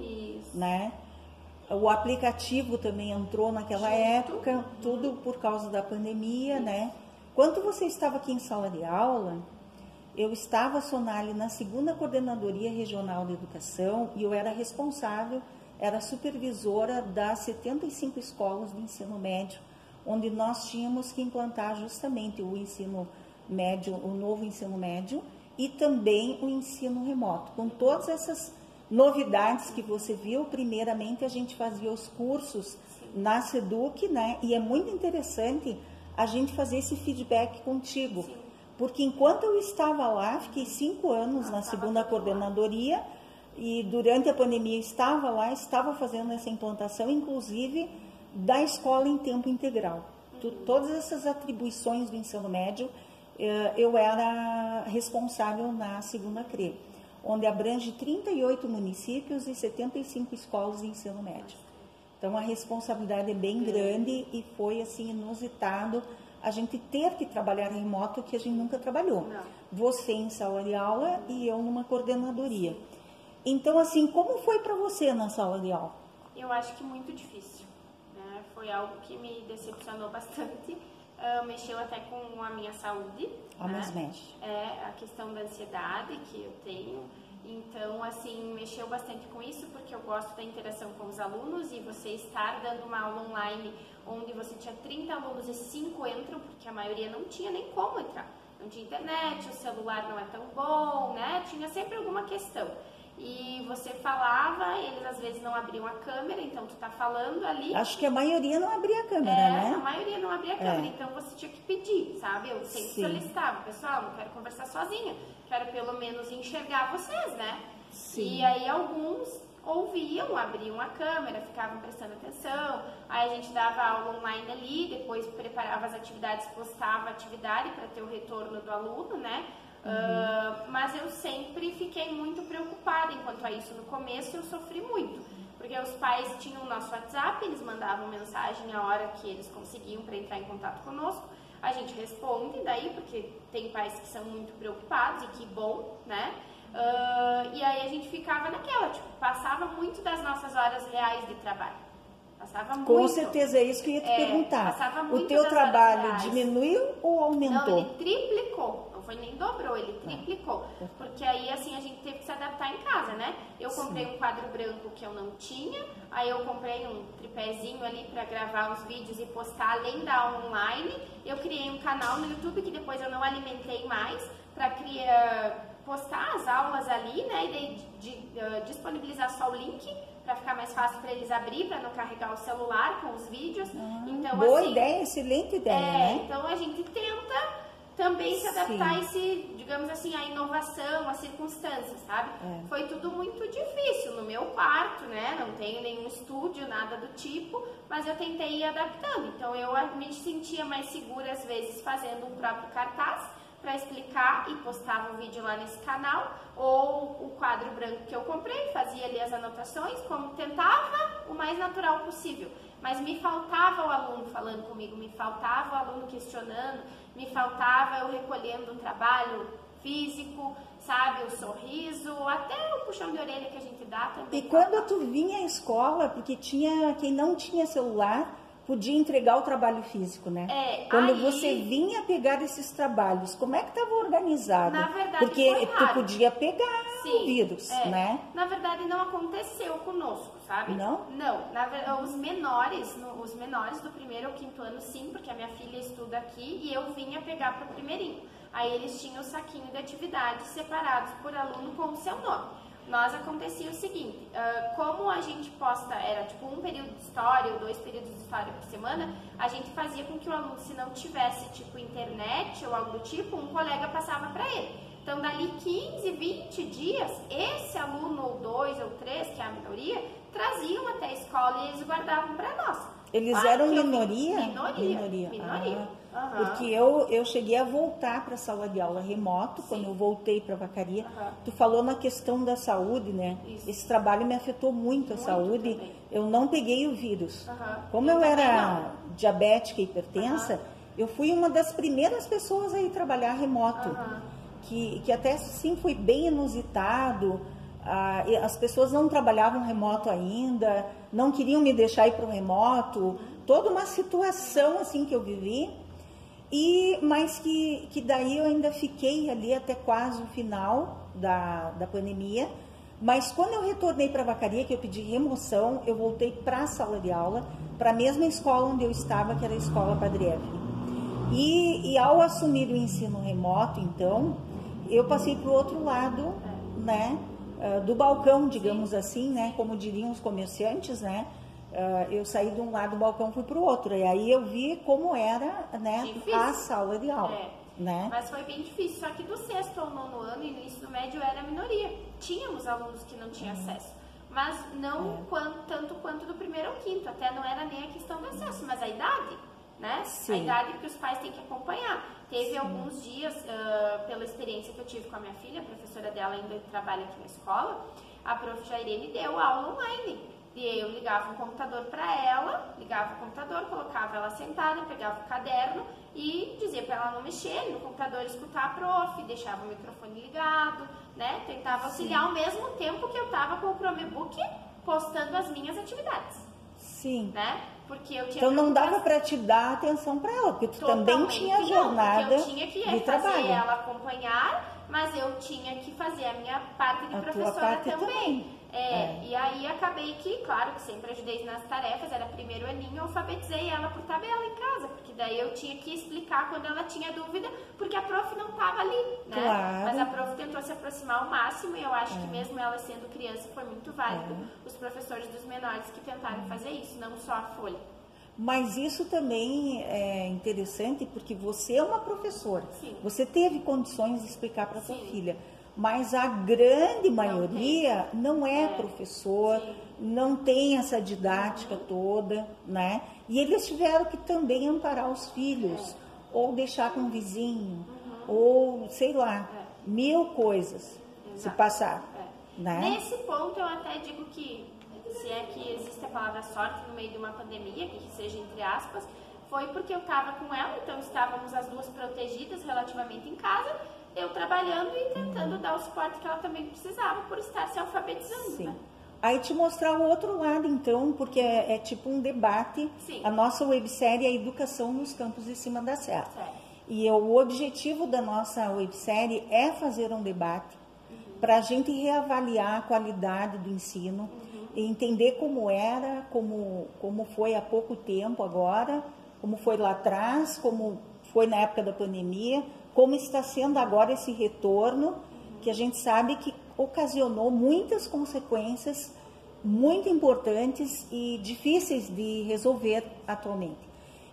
né? O aplicativo também entrou naquela época, tudo por causa da pandemia, né? Quando você estava aqui em sala de aula, eu estava, Sonali, na 2ª Coordenadoria Regional de Educação e eu era responsável, era supervisora das 75 escolas do ensino médio, onde nós tínhamos que implantar justamente o ensino médio, o novo ensino médio e também o ensino remoto. Com todas essas novidades que você viu, primeiramente a gente fazia os cursos na SEDUC, né? E é muito interessante a gente fazer esse feedback contigo. Porque enquanto eu estava lá, fiquei 5 anos na 2ª Coordenadoria e durante a pandemia estava lá, estava fazendo essa implantação, inclusive da escola em tempo integral. Todas essas atribuições do ensino médio, eu era responsável na 2ª CRE, onde abrange 38 municípios e 75 escolas de ensino médio. Então, a responsabilidade é bem grande e foi, assim, inusitado a gente ter que trabalhar remoto, que a gente nunca trabalhou. Você em sala de aula e eu numa coordenadoria. Então, assim, como foi para você na sala de aula? Eu acho que muito difícil, né? Foi algo que me decepcionou bastante. Mexeu até com a minha saúde, mas mexe. A questão da ansiedade que eu tenho. Então, assim, mexeu bastante com isso, porque eu gosto da interação com os alunos e você estar dando uma aula online onde você tinha 30 alunos e 5 entram, porque a maioria não tinha nem como entrar. Não tinha internet, o celular não é tão bom, né? Tinha sempre alguma questão. E você falava, eles às vezes não abriam a câmera, então tu tá falando ali. Acho que a maioria não abria a câmera, né? A maioria não abria a câmera, então você tinha que pedir, sabe? Eu sempre solicitava, pessoal, não quero conversar sozinha, quero pelo menos enxergar vocês, né? E aí alguns ouviam, abriam a câmera, ficavam prestando atenção, aí a gente dava aula online ali, depois preparava as atividades, postava a atividade para ter o retorno do aluno, né? Mas eu sempre fiquei muito preocupada enquanto a isso. No começo eu sofri muito, porque os pais tinham o nosso WhatsApp, eles mandavam mensagem a hora que eles conseguiam para entrar em contato conosco, a gente responde daí, porque tem pais que são muito preocupados e que bom, né? E aí a gente ficava naquela, tipo, passava muito das nossas horas reais de trabalho. Passava muito. Com certeza, é isso que eu ia te perguntar. O teu trabalho diminuiu ou aumentou? Não, ele triplicou. Não foi nem dobrou, ele triplicou. Porque aí, assim, a gente teve que se adaptar em casa, né? Eu comprei um quadro branco que eu não tinha, aí eu comprei um tripézinho ali para gravar os vídeos e postar, além da aula online. Eu criei um canal no YouTube que depois eu não alimentei mais, para postar as aulas ali, né? E daí disponibilizar só o link para ficar mais fácil para eles abrir, para não carregar o celular com os vídeos. Então, boa assim, ideia, excelente ideia, né? Então a gente tenta também se adaptar a esse, digamos assim, a inovação, a circunstâncias, sabe? Foi tudo muito difícil no meu quarto, né? Não tenho nenhum estúdio, nada do tipo, mas eu tentei ir adaptando. Então eu me sentia mais segura às vezes fazendo um próprio cartaz para explicar e postava um vídeo lá nesse canal, ou o quadro branco que eu comprei, fazia ali as anotações, como tentava o mais natural possível. Mas me faltava o aluno falando comigo, me faltava o aluno questionando, me faltava eu recolhendo um trabalho físico, sabe, o sorriso, até o puxão de orelha que a gente dá também. E quando tu vinha à escola, porque tinha quem não tinha celular, podia entregar o trabalho físico, né? Quando você vinha pegar esses trabalhos, como é que estava organizado? Na verdade, porque tu podia pegar o vírus, né? Na verdade, não aconteceu conosco, sabe? Não? Não. Na verdade, os menores do 1º ao 5º ano, sim, porque a minha filha estuda aqui e eu vinha pegar para o primeirinho. Aí eles tinham o saquinho de atividades separados por aluno com o seu nome. Nós acontecia o seguinte, como a gente posta, era tipo um período de história ou 2 períodos de história por semana, a gente fazia com que o aluno, se não tivesse tipo internet ou algo do tipo, um colega passava para ele. Então, dali 15, 20 dias, esse aluno ou 2 ou 3, que é a minoria, traziam até a escola e eles guardavam para nós. Eles Ah, eram que eu vi- minoria? Minoria. Ah, Aham. porque eu cheguei a voltar para a sala de aula remoto, quando eu voltei para a Vacaria. Aham. Tu falou na questão da saúde, né? Isso. Esse trabalho me afetou muito a Muito saúde. também. Eu não peguei o vírus. Aham. Como Eu eu também era diabética e hipertensa, eu fui uma das primeiras pessoas a ir trabalhar remoto. Aham. Que até sim foi bem inusitado. E as pessoas não trabalhavam remoto ainda, não queriam me deixar ir para o remoto, toda uma situação assim que eu vivi, mas que daí eu ainda fiquei ali até quase o final da pandemia. Mas quando eu retornei para a Vacaria, que eu pedi remoção, eu voltei para a sala de aula, para a mesma escola onde eu estava, que era a Escola Padre Éfrem. E ao assumir o ensino remoto, então, eu passei para o outro lado, né, do balcão, digamos assim, né, como diriam os comerciantes, né, eu saí de um lado do balcão, fui para o outro, e aí eu vi como era, né, Difícil. a sala de aula, né. Mas foi bem difícil, só que do 6º ao 9º ano e no ensino médio era a minoria. Tínhamos alunos que não tinham acesso, mas não tanto quanto do 1º ao 5º, até não era nem a questão do acesso, mas a idade, né? Sim. A idade que os pais têm que acompanhar. Teve alguns dias, pela experiência que eu tive com a minha filha, a professora dela ainda trabalha aqui na escola, a prof. Jairene deu aula online. E eu ligava o computador para ela, colocava ela sentada, pegava o caderno e dizia para ela não mexer no computador, escutar a prof, deixava o microfone ligado, né? Tentava auxiliar ao mesmo tempo que eu estava com o Chromebook postando as minhas atividades. Sim. Né? Porque eu tinha Então não dava para te dar atenção para ela, porque tu também Totalmente tinha não, jornada porque eu tinha que de fazer trabalho. ela acompanhar, mas eu tinha que fazer a minha parte de A tua professora parte também. E aí acabei que, claro, que sempre ajudei nas tarefas, era 1º aninho, eu alfabetizei ela por tabela em casa, porque daí eu tinha que explicar quando ela tinha dúvida, porque a prof não estava ali, né? Claro. Mas a prof tentou se aproximar ao máximo e eu acho que mesmo ela sendo criança foi muito válido os professores dos menores que tentaram fazer isso, não só a folha. Mas isso também é interessante porque você é uma professora. Sim. Você teve condições de explicar para sua Sim. filha. Mas a grande maioria não é professor, Sim. não tem essa didática toda, né? E eles tiveram que também amparar os filhos, ou deixar com um vizinho, ou sei lá, 1000 coisas se passar, né? Nesse ponto eu até digo que, se é que existe a palavra sorte no meio de uma pandemia, que seja entre aspas, foi porque eu estava com ela, então estávamos as duas protegidas relativamente em casa, eu trabalhando e tentando dar o suporte que ela também precisava por estar se alfabetizando. Sim. Né? Aí te mostrar o outro lado, então, porque é tipo um debate. Sim. A nossa websérie é a Educação nos Campos de Cima da Serra. Certo. E o objetivo da nossa websérie é fazer um debate para a gente reavaliar a qualidade do ensino, e entender como era, como foi há pouco tempo agora, como foi lá atrás, como foi na época da pandemia, como está sendo agora esse retorno, que a gente sabe que ocasionou muitas consequências muito importantes e difíceis de resolver atualmente.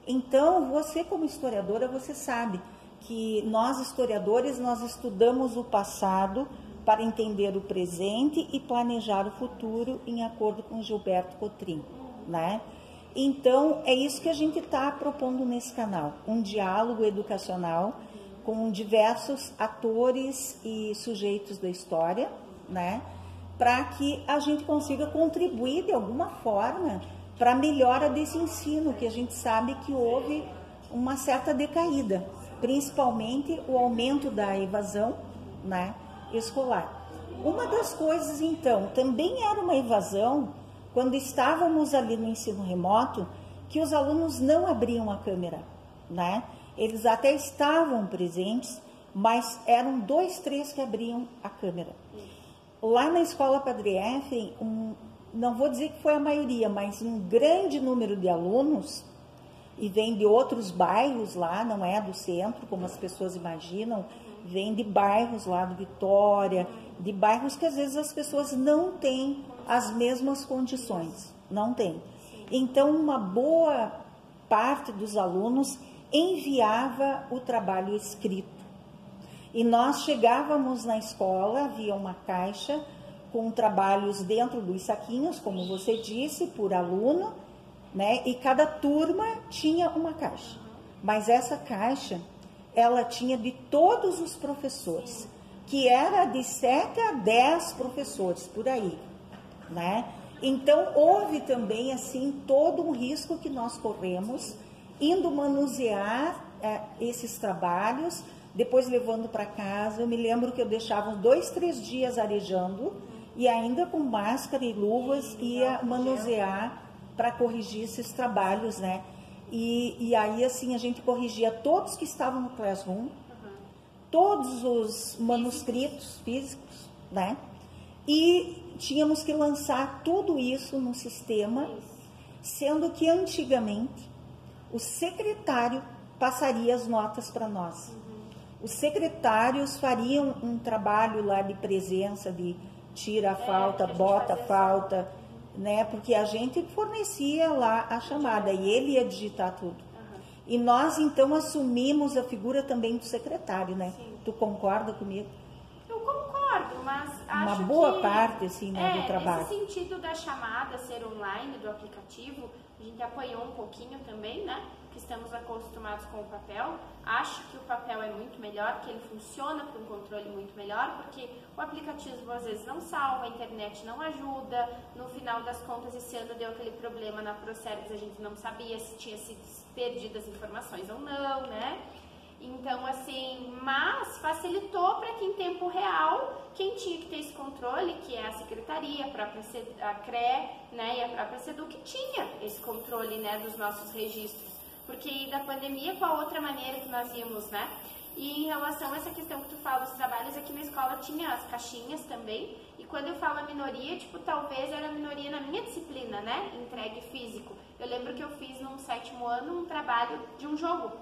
Então, você como historiadora, você sabe que nós historiadores, nós estudamos o passado para entender o presente e planejar o futuro em acordo com Gilberto Cotrim, né? Então, é isso que a gente está propondo nesse canal, um diálogo educacional com diversos atores e sujeitos da história, né? Para que a gente consiga contribuir de alguma forma para a melhora desse ensino, que a gente sabe que houve uma certa decaída, principalmente o aumento da evasão, né, escolar. Uma das coisas, então, também era uma evasão, quando estávamos ali no ensino remoto, que os alunos não abriam a câmera, né? Eles até estavam presentes, mas eram 2, 3 que abriam a câmera. Lá na Escola Padre Éfrem, não vou dizer que foi a maioria, mas um grande número de alunos, e vem de outros bairros lá, não é do centro, como as pessoas imaginam, vem de bairros lá do Vitória, de bairros que às vezes as pessoas não têm as mesmas condições, não tem. Então, uma boa parte dos alunos enviava o trabalho escrito. E nós chegávamos na escola, havia uma caixa com trabalhos dentro dos saquinhos, como você disse, por aluno, né? E cada turma tinha uma caixa. Mas essa caixa, ela tinha de todos os professores, que era de 7 a 10 professores, por aí, né? Então, houve também, assim, todo um risco que nós corremos, indo manusear esses trabalhos, depois levando para casa. Eu me lembro que eu deixava 2, 3 dias arejando, e ainda com máscara e luvas ia manusear para corrigir esses trabalhos, né? E aí, assim, a gente corrigia todos que estavam no Classroom, todos os manuscritos físicos, né? E tínhamos que lançar tudo isso no sistema, sendo que antigamente o secretário passaria as notas para nós. Os secretários fariam um trabalho lá de presença, de tira a falta, bota a falta, né? Porque a gente fornecia lá a chamada e ele ia digitar tudo. E nós, então, assumimos a figura também do secretário, né? Sim. Tu concorda comigo? Eu concordo, mas acho uma boa que, parte, assim, né, do trabalho. Nesse sentido da chamada ser online, do aplicativo, a gente apoiou um pouquinho também, né? Que estamos acostumados com o papel. Acho que o papel é muito melhor, que ele funciona para um controle muito melhor, porque o aplicativo às vezes não salva, a internet não ajuda. No final das contas, esse ano deu aquele problema na ProService, a gente não sabia se tinha sido perdidas informações ou não, né? Então, assim, mas facilitou para que em tempo real, quem tinha que ter esse controle, que é a Secretaria, a própria a CRE, né, e a própria SEDUC, tinha esse controle, né, dos nossos registros. Porque da pandemia, qual outra maneira que nós íamos, né? E em relação a essa questão que tu fala dos trabalhos, aqui na escola tinha as caixinhas também, e quando eu falo a minoria, tipo, talvez era a minoria na minha disciplina, né, entregue físico. Eu lembro que eu fiz no 7º ano um trabalho de um jogo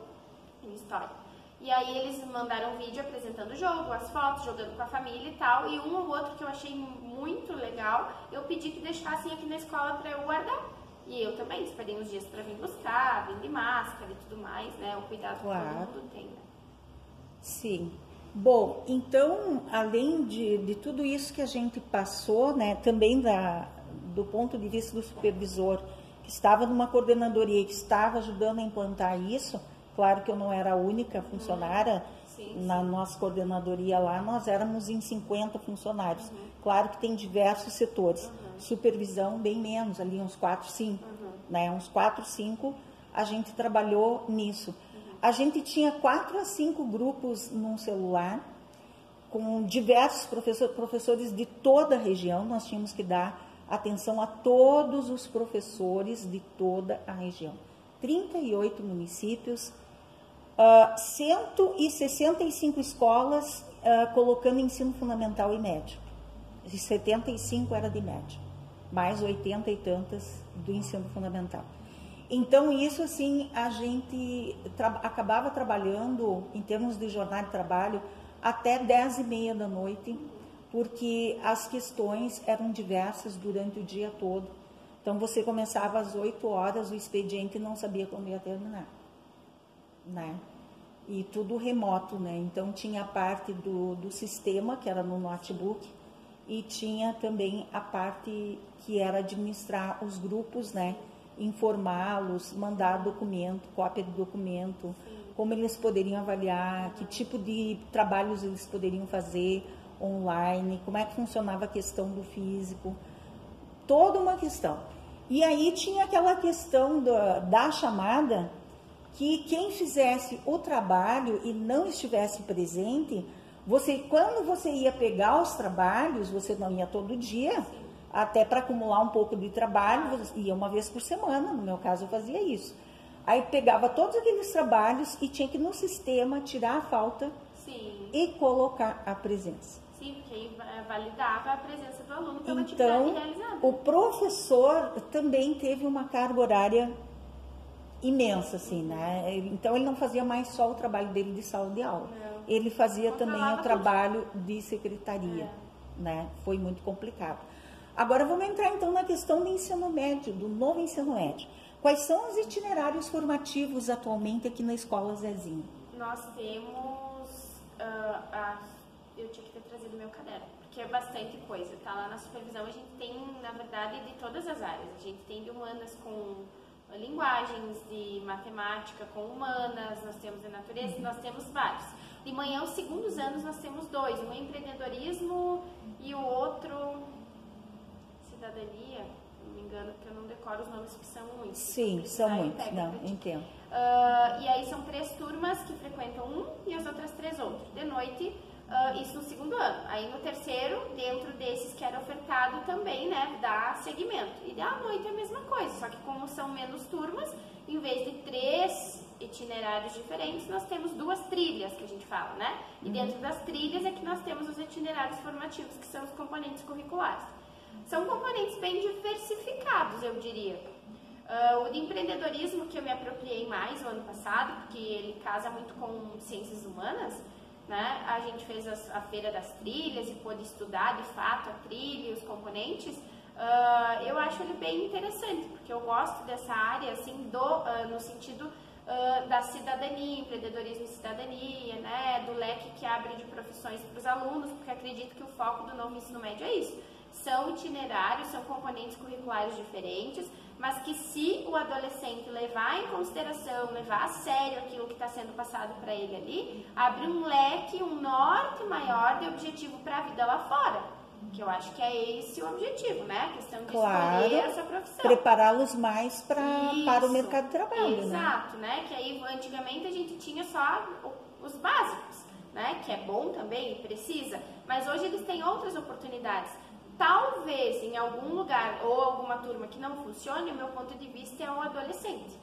em história. E aí eles mandaram um vídeo apresentando o jogo, as fotos, jogando com a família e tal, e um ou outro que eu achei muito legal, eu pedi que deixassem aqui na escola para eu guardar. E eu também esperei uns dias para vir buscar, vim de máscara e tudo mais, né? O cuidado que todo mundo tem, né? Sim. Bom, então, além de tudo isso que a gente passou, né, também do ponto de vista do supervisor, que estava numa coordenadoria, que estava ajudando a implantar isso, claro que eu não era a única funcionária, na nossa coordenadoria lá, nós éramos em 50 funcionários. Claro que tem diversos setores, supervisão bem menos, ali uns 4, 5, né, uns 4, 5, a gente trabalhou nisso. A gente tinha 4 a 5 grupos num celular, com diversos professores de toda a região. Nós tínhamos que dar atenção a todos os professores de toda a região. 38 municípios, 165 escolas colocando ensino fundamental e médio. 75 era de médio, mais 80 e tantas do ensino fundamental. Então, isso, assim, a gente acabava trabalhando, em termos de jornada de trabalho, até 10h30 da noite, porque as questões eram diversas durante o dia todo. Então, você começava às 8 horas o expediente e não sabia quando ia terminar, né? E tudo remoto, né? Então, tinha a parte do sistema, que era no notebook, e tinha também a parte que era administrar os grupos, né? Informá-los, mandar documento, cópia do documento, como eles poderiam avaliar, que tipo de trabalhos eles poderiam fazer online, como é que funcionava a questão do físico, toda uma questão. E aí tinha aquela questão da chamada, que quem fizesse o trabalho e não estivesse presente, quando você ia pegar os trabalhos, você não ia todo dia, até para acumular um pouco de trabalho, ia uma vez por semana, no meu caso eu fazia isso. Aí pegava todos aqueles trabalhos e tinha que no sistema tirar a falta e colocar a presença. Sim, porque aí validava a presença do aluno pela então, atividade realizada. O professor também teve uma carga horária imensa, assim, né? Então, ele não fazia mais só o trabalho dele de sala de aula. Ele fazia também o trabalho de secretaria, né? Foi muito complicado. Agora, vamos entrar, então, na questão do ensino médio, do novo ensino médio. Quais são os itinerários formativos atualmente aqui na Escola Zezinho? Nós temos... eu tinha que ter trazido meu caderno, porque é bastante coisa, tá? Lá na supervisão a gente tem, na verdade, de todas as áreas. A gente tem de humanas com linguagens, de matemática com humanas, nós temos de natureza, nós temos vários. De manhã, os segundos anos, nós temos dois, um é empreendedorismo e o outro cidadania, não me engano, porque eu não decoro os nomes que são muitos. Sim, são muitos, não, entendo. E aí são 3 turmas que frequentam um e as outras 3 outros. De noite, isso no segundo ano. Aí no terceiro, dentro desses que era ofertado também, né, dá segmento. E à noite é a mesma coisa, só que como são menos turmas, em vez de 3 itinerários diferentes, nós temos 2 trilhas, que a gente fala, né? E dentro das trilhas é que nós temos os itinerários formativos, que são os componentes curriculares. São componentes bem diversificados, eu diria. O de empreendedorismo, que eu me apropriei mais no ano passado, porque ele casa muito com ciências humanas, né? A gente fez a Feira das Trilhas e pôde estudar, de fato, a trilha e os componentes. Eu acho ele bem interessante, porque eu gosto dessa área, assim, no sentido da cidadania, empreendedorismo e cidadania, né? Do leque que abre de profissões para os alunos, porque acredito que o foco do novo ensino médio é isso. São itinerários, são componentes curriculares diferentes, mas que se o adolescente levar em consideração, levar a sério aquilo que está sendo passado para ele ali, abre um leque, um norte maior de objetivo para a vida lá fora. Que eu acho que é esse o objetivo, né? A questão de escolher a sua profissão. Prepará-los mais para o mercado de trabalho, exato, né? Que aí antigamente a gente tinha só os básicos, né? Que é bom também e precisa, mas hoje eles têm outras oportunidades. Talvez em algum lugar ou alguma turma que não funcione, o meu ponto de vista é o adolescente,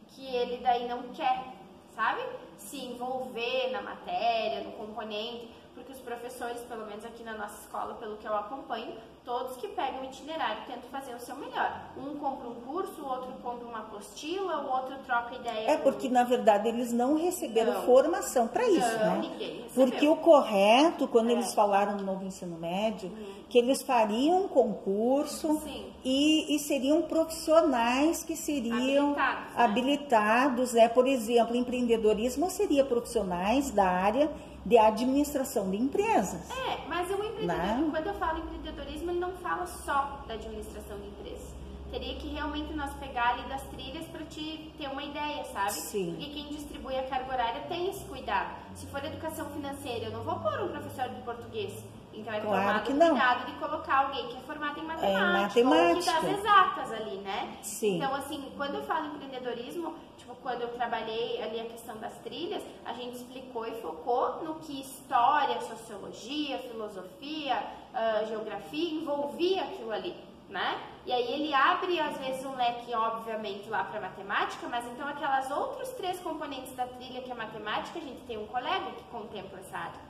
que ele daí não quer, sabe? Se envolver na matéria, no componente, porque os professores, pelo menos aqui na nossa escola, pelo que eu acompanho, todos que pegam o itinerário tentam fazer o seu melhor. Um compra um curso, o outro compra uma apostila, o outro troca ideia. Porque na verdade eles não receberam formação para isso, né? Ninguém recebeu. Porque o correto, quando eles falaram no novo ensino médio, que eles fariam um concurso e seriam profissionais que seriam habilitados, né? Por exemplo, empreendedorismo seria profissionais da área de administração de empresas. Mas o empreendedorismo, quando eu falo empreendedorismo, ele não fala só da administração de empresas. Teria que realmente nós pegar ali das trilhas para te ter uma ideia, sabe? Sim. Porque quem distribui a carga horária tem esse cuidado. Se for educação financeira, eu não vou pôr um professor de português. Então é tomado cuidado de colocar alguém que é formado em matemática, ou que das exatas ali, né? Sim. Então, assim, quando eu falo empreendedorismo, tipo, quando eu trabalhei ali a questão das trilhas, a gente explicou e focou no que história, sociologia, filosofia, geografia envolvia aquilo ali, né? E aí ele abre, às vezes, um leque, obviamente, lá para matemática, mas então aquelas outros 3 componentes da trilha, que é matemática, a gente tem um colega que contempla essa área.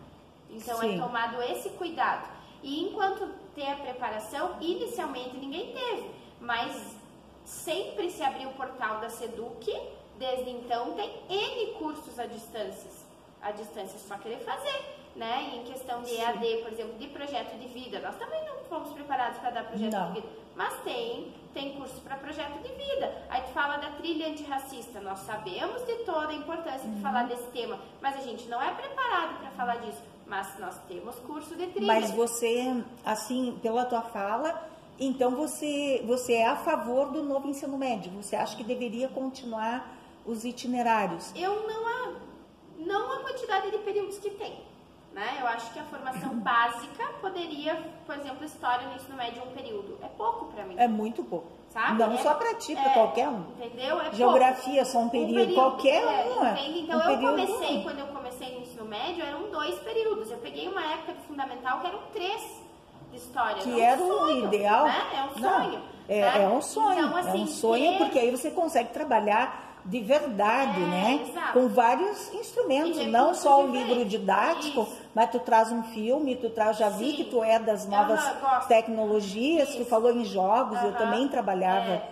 Então é tomado esse cuidado. E enquanto tem a preparação, inicialmente ninguém teve, mas sempre se abriu o portal da SEDUC, desde então tem N cursos à distância é só querer fazer, né? E em questão de EAD, por exemplo, de projeto de vida, nós também não fomos preparados para dar projeto de vida, mas tem cursos para projeto de vida. Aí tu fala da trilha antirracista, nós sabemos de toda a importância de falar desse tema, mas a gente não é preparado para falar disso. Mas nós temos curso de trilha. Mas você, assim, pela tua fala, então você é a favor do novo ensino médio? Você acha que deveria continuar os itinerários? Eu não a quantidade de períodos que tem, né? Eu acho que a formação básica poderia, por exemplo, história no ensino médio 1 período. É pouco para mim. É muito pouco. Sabe? Não só para ti, para qualquer um. Entendeu? É Geografia, só um período, qualquer um. Entende? Então quando eu comecei no ensino médio, eram 2 períodos. Eu peguei uma época de fundamental que eram 3 de história. Que era o ideal. Né? É um sonho. Não, é um sonho. Então, assim, é um sonho porque aí você consegue trabalhar de verdade, né? Exato. Com vários instrumentos, não só o livro didático, mas tu traz um filme, já vi que tu é das novas tecnologias, tu falou em jogos, eu também trabalhava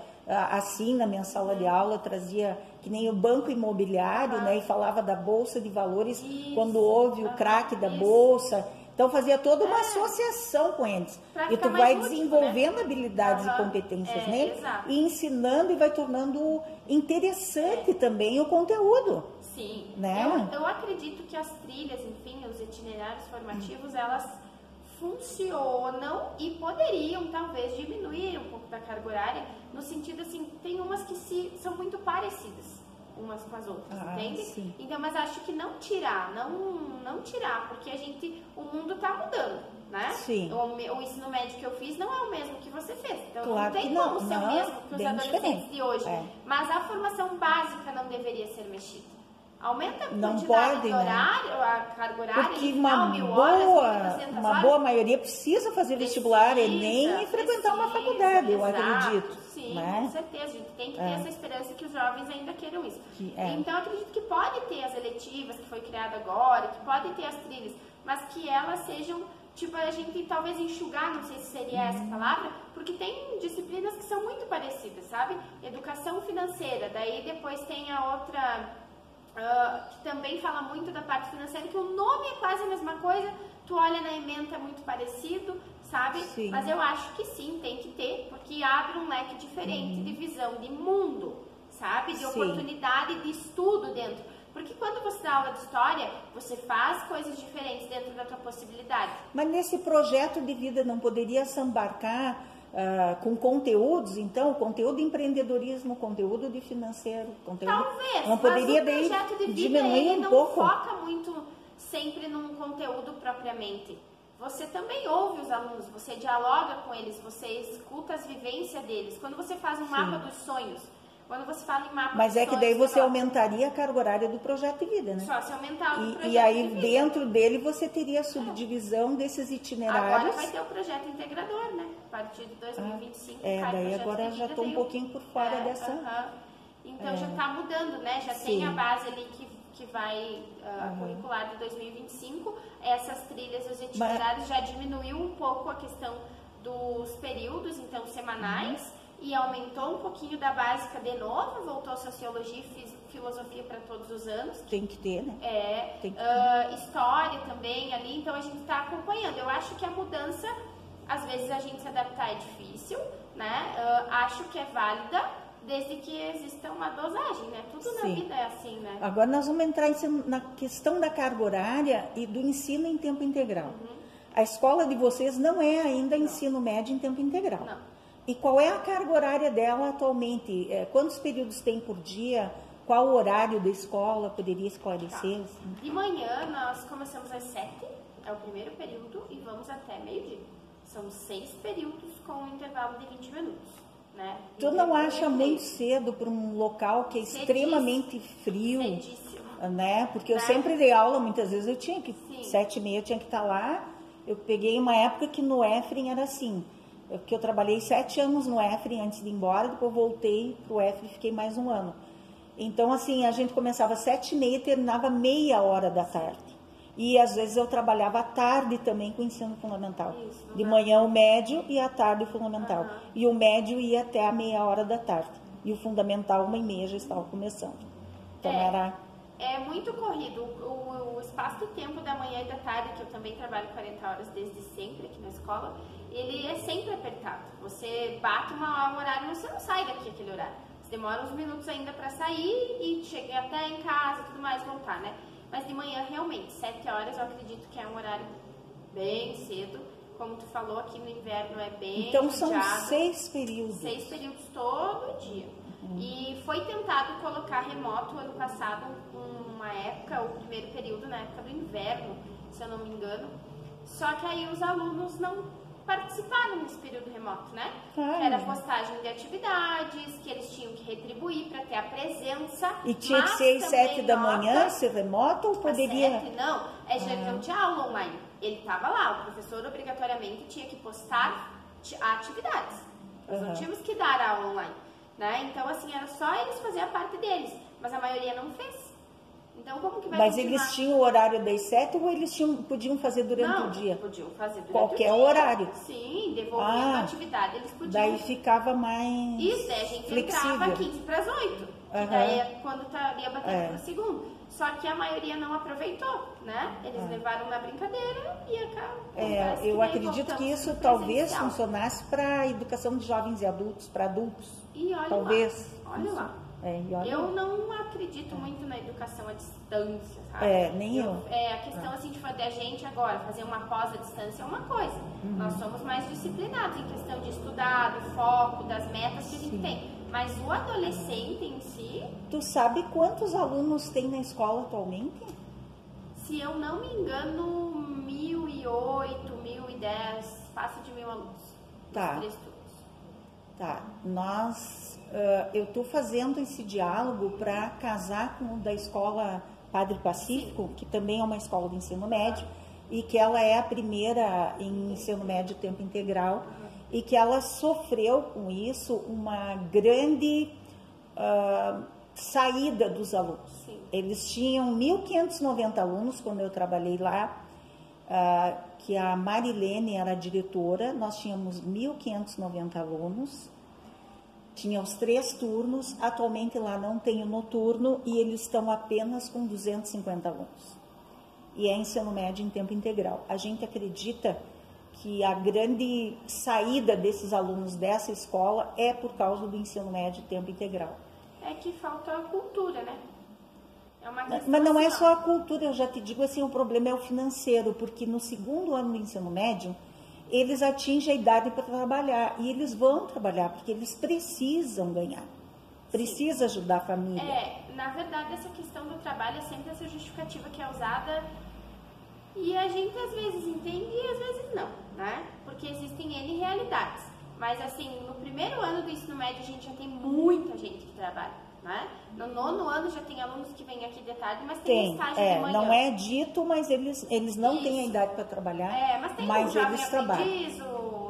assim na minha sala de aula, eu trazia que nem o banco imobiliário, né? E falava da bolsa de valores quando houve o craque da bolsa. Então fazia toda uma associação com eles. E tu vai desenvolvendo habilidades e competências nele e ensinando e vai tornando interessante também o conteúdo. Sim. Né? Eu acredito que as trilhas, enfim, os itinerários formativos, elas funcionam e poderiam talvez diminuir um pouco da carga horária, no sentido assim, tem umas que são muito parecidas umas com as outras, entende? Sim. Então, mas acho que não tirar, porque o mundo tá mudando, né? Sim. O ensino médio que eu fiz não é o mesmo que você fez, então Claro não tem que não, como ser o mesmo que os adolescentes diferente. de hoje, É. mas a formação básica não deveria ser mexida. Aumenta a Não quantidade pode, de né? horário, a carga horária, Porque final, 1000 horas, 1.200 uma horas. boa maioria precisa fazer vestibular, Enem e frequentar uma faculdade, eu exato, acredito. Sim, né? com certeza. A gente tem que ter essa esperança que os jovens ainda queiram isso. É. Então, eu acredito que pode ter as eletivas, que foi criada agora, que pode ter as trilhas, mas que elas sejam, tipo, a gente talvez enxugar, não sei se seria essa palavra, porque tem disciplinas que são muito parecidas, sabe? Educação financeira, daí depois tem a outra... que também fala muito da parte financeira, que o nome é quase a mesma coisa, tu olha na ementa é muito parecido, sabe? Sim. Mas eu acho que sim, tem que ter, porque abre um leque diferente de visão de mundo, sabe? De oportunidade de estudo dentro. Porque quando você dá aula de história, você faz coisas diferentes dentro da tua possibilidade. Mas nesse projeto de vida não poderia se embarcar com conteúdos, então, conteúdo de empreendedorismo, conteúdo de financeiro, conteúdo... Talvez, não poderia mas o projeto de vida diminuir ele um não pouco? foca muito sempre num conteúdo propriamente. Você também ouve os alunos, você dialoga com eles, você escuta as vivências deles. Quando você faz um mapa dos sonhos, quando você fala em mapa Mas dos é que sonhos, daí você aumentaria a carga horária do projeto de vida, né? Só se aumentar o projeto E aí de vida. dentro dele você teria a subdivisão desses itinerários. Agora vai ter o projeto integrador, né? A partir de 2025. daí projeto agora de já vida estou um tem pouquinho por fora dessa... Então já está mudando, né? Já tem a base ali que vai curricular de 2025. Essas trilhas, os itinerários já diminuiu um pouco a questão dos períodos, então semanais, e aumentou um pouquinho da básica de novo, voltou sociologia e filosofia para todos os anos. Tem que ter, né? Tem que História também ali, então a gente está acompanhando. Eu acho que a mudança, às vezes a gente se adaptar é difícil, né? Acho que é válida, desde que exista uma dosagem, né? Tudo na vida é assim, né? Agora nós vamos entrar na questão da carga horária e do ensino em tempo integral. A escola de vocês não é ainda ensino médio em tempo integral. Não. E qual é a carga horária dela atualmente? Quantos períodos tem por dia? Qual o horário da escola? Poderia esclarecer? Assim? De manhã nós começamos às 7, é o primeiro período, e vamos até meio-dia. São 6 períodos com um intervalo de 20 minutos. Né? Tu não acha muito cedo para um local que é extremamente frio? Cedíssimo. Né? Porque eu sempre dei aula, muitas vezes eu tinha que, 7h30 eu tinha que estar lá. Eu peguei uma época que no EFREM era assim, porque eu trabalhei 7 anos no EFREM antes de ir embora, depois voltei para o EFREM e fiquei mais um ano. Então, assim, a gente começava às 7h30 e terminava meia hora da tarde. E às vezes eu trabalhava à tarde também com o ensino fundamental. De manhã o médio e à tarde o fundamental. E o médio ia até a meia hora da tarde. E o fundamental, 1h30, já estava começando. Então É muito corrido. O espaço de tempo da manhã e da tarde, que eu também trabalho 40 horas desde sempre aqui na escola, ele é sempre apertado. Você bate um horário, você não sai daqui aquele horário. Você demora uns minutos ainda para sair e chegar até em casa e tudo mais, voltar, né? Mas de manhã, realmente, 7 horas eu acredito que é um horário bem cedo. Como tu falou, aqui no inverno é bem Então são judiado. 6 períodos. 6 períodos todo dia. E foi tentado colocar remoto ano passado, uma época, o primeiro período, na época do inverno, se eu não me engano. Só que aí os alunos não participaram nesse período remoto, né? Era postagem de atividades, que eles tinham que retribuir para ter a presença. E tinha que ser às 7 da manhã, ser remoto, ou poderia... Às 7, não. Já não tinha aula online. Ele estava lá, o professor obrigatoriamente tinha que postar atividades. Nós não tínhamos que dar aula online. Né? Então, assim, era só eles fazerem a parte deles, mas a maioria não fez. Então, como que vai Mas continuar? eles tinham o horário das 7 ou eles podiam fazer durante o dia? Podiam fazer durante qualquer o dia. horário? Sim, devolvendo a atividade, eles podiam. Daí ficava mais Isso, daí a gente flexível. entrava 15 para as 8. E daí é quando ia batendo pro segundo. Só que a maioria não aproveitou, né? Eles levaram na brincadeira e acabou. Eu acredito que isso talvez funcionasse para a educação de jovens e adultos, para adultos. E olha talvez. lá, olha lá. Eu não acredito muito na educação à distância, sabe? Nem eu. A questão assim de fazer a gente agora, fazer uma pós à distância é uma coisa. Nós somos mais disciplinados em questão de estudar, do foco, das metas que a gente tem. Mas o adolescente em si... Tu sabe quantos alunos tem na escola atualmente? Se eu não me engano, 1.008, 1.010, passa de 1.000 alunos. Tá. 3 turnos. Tá. Eu estou fazendo esse diálogo para casar com o da escola Padre Pacífico, que também é uma escola de ensino médio, e que ela é a primeira em ensino médio tempo integral, e que ela sofreu com isso uma grande saída dos alunos. Sim. Eles tinham 1.590 alunos quando eu trabalhei lá, que a Marilene era a diretora. Nós tínhamos 1.590 alunos, tinha os 3 turnos, atualmente lá não tem o noturno e eles estão apenas com 250 alunos. E é ensino médio em tempo integral. A gente acredita que a grande saída desses alunos dessa escola é por causa do ensino médio em tempo integral. É que falta a cultura, né? É uma questão. Mas não é assim, só a cultura, eu já te digo assim, o problema é o financeiro, porque no 2º ano do ensino médio, eles atingem a idade para trabalhar, e eles vão trabalhar, porque eles precisam ganhar, precisa ajudar a família. Na verdade, essa questão do trabalho é sempre essa justificativa que é usada, e a gente às vezes entende e às vezes não, né? Porque existem N realidades. Mas assim, no 1º ano do ensino médio a gente já tem muita gente que trabalha. Né? No 9º ano já tem alunos que vêm aqui de tarde, mas tem estágio de manhã. Não é dito, mas eles não têm a idade para trabalhar, mas tem eles trabalham.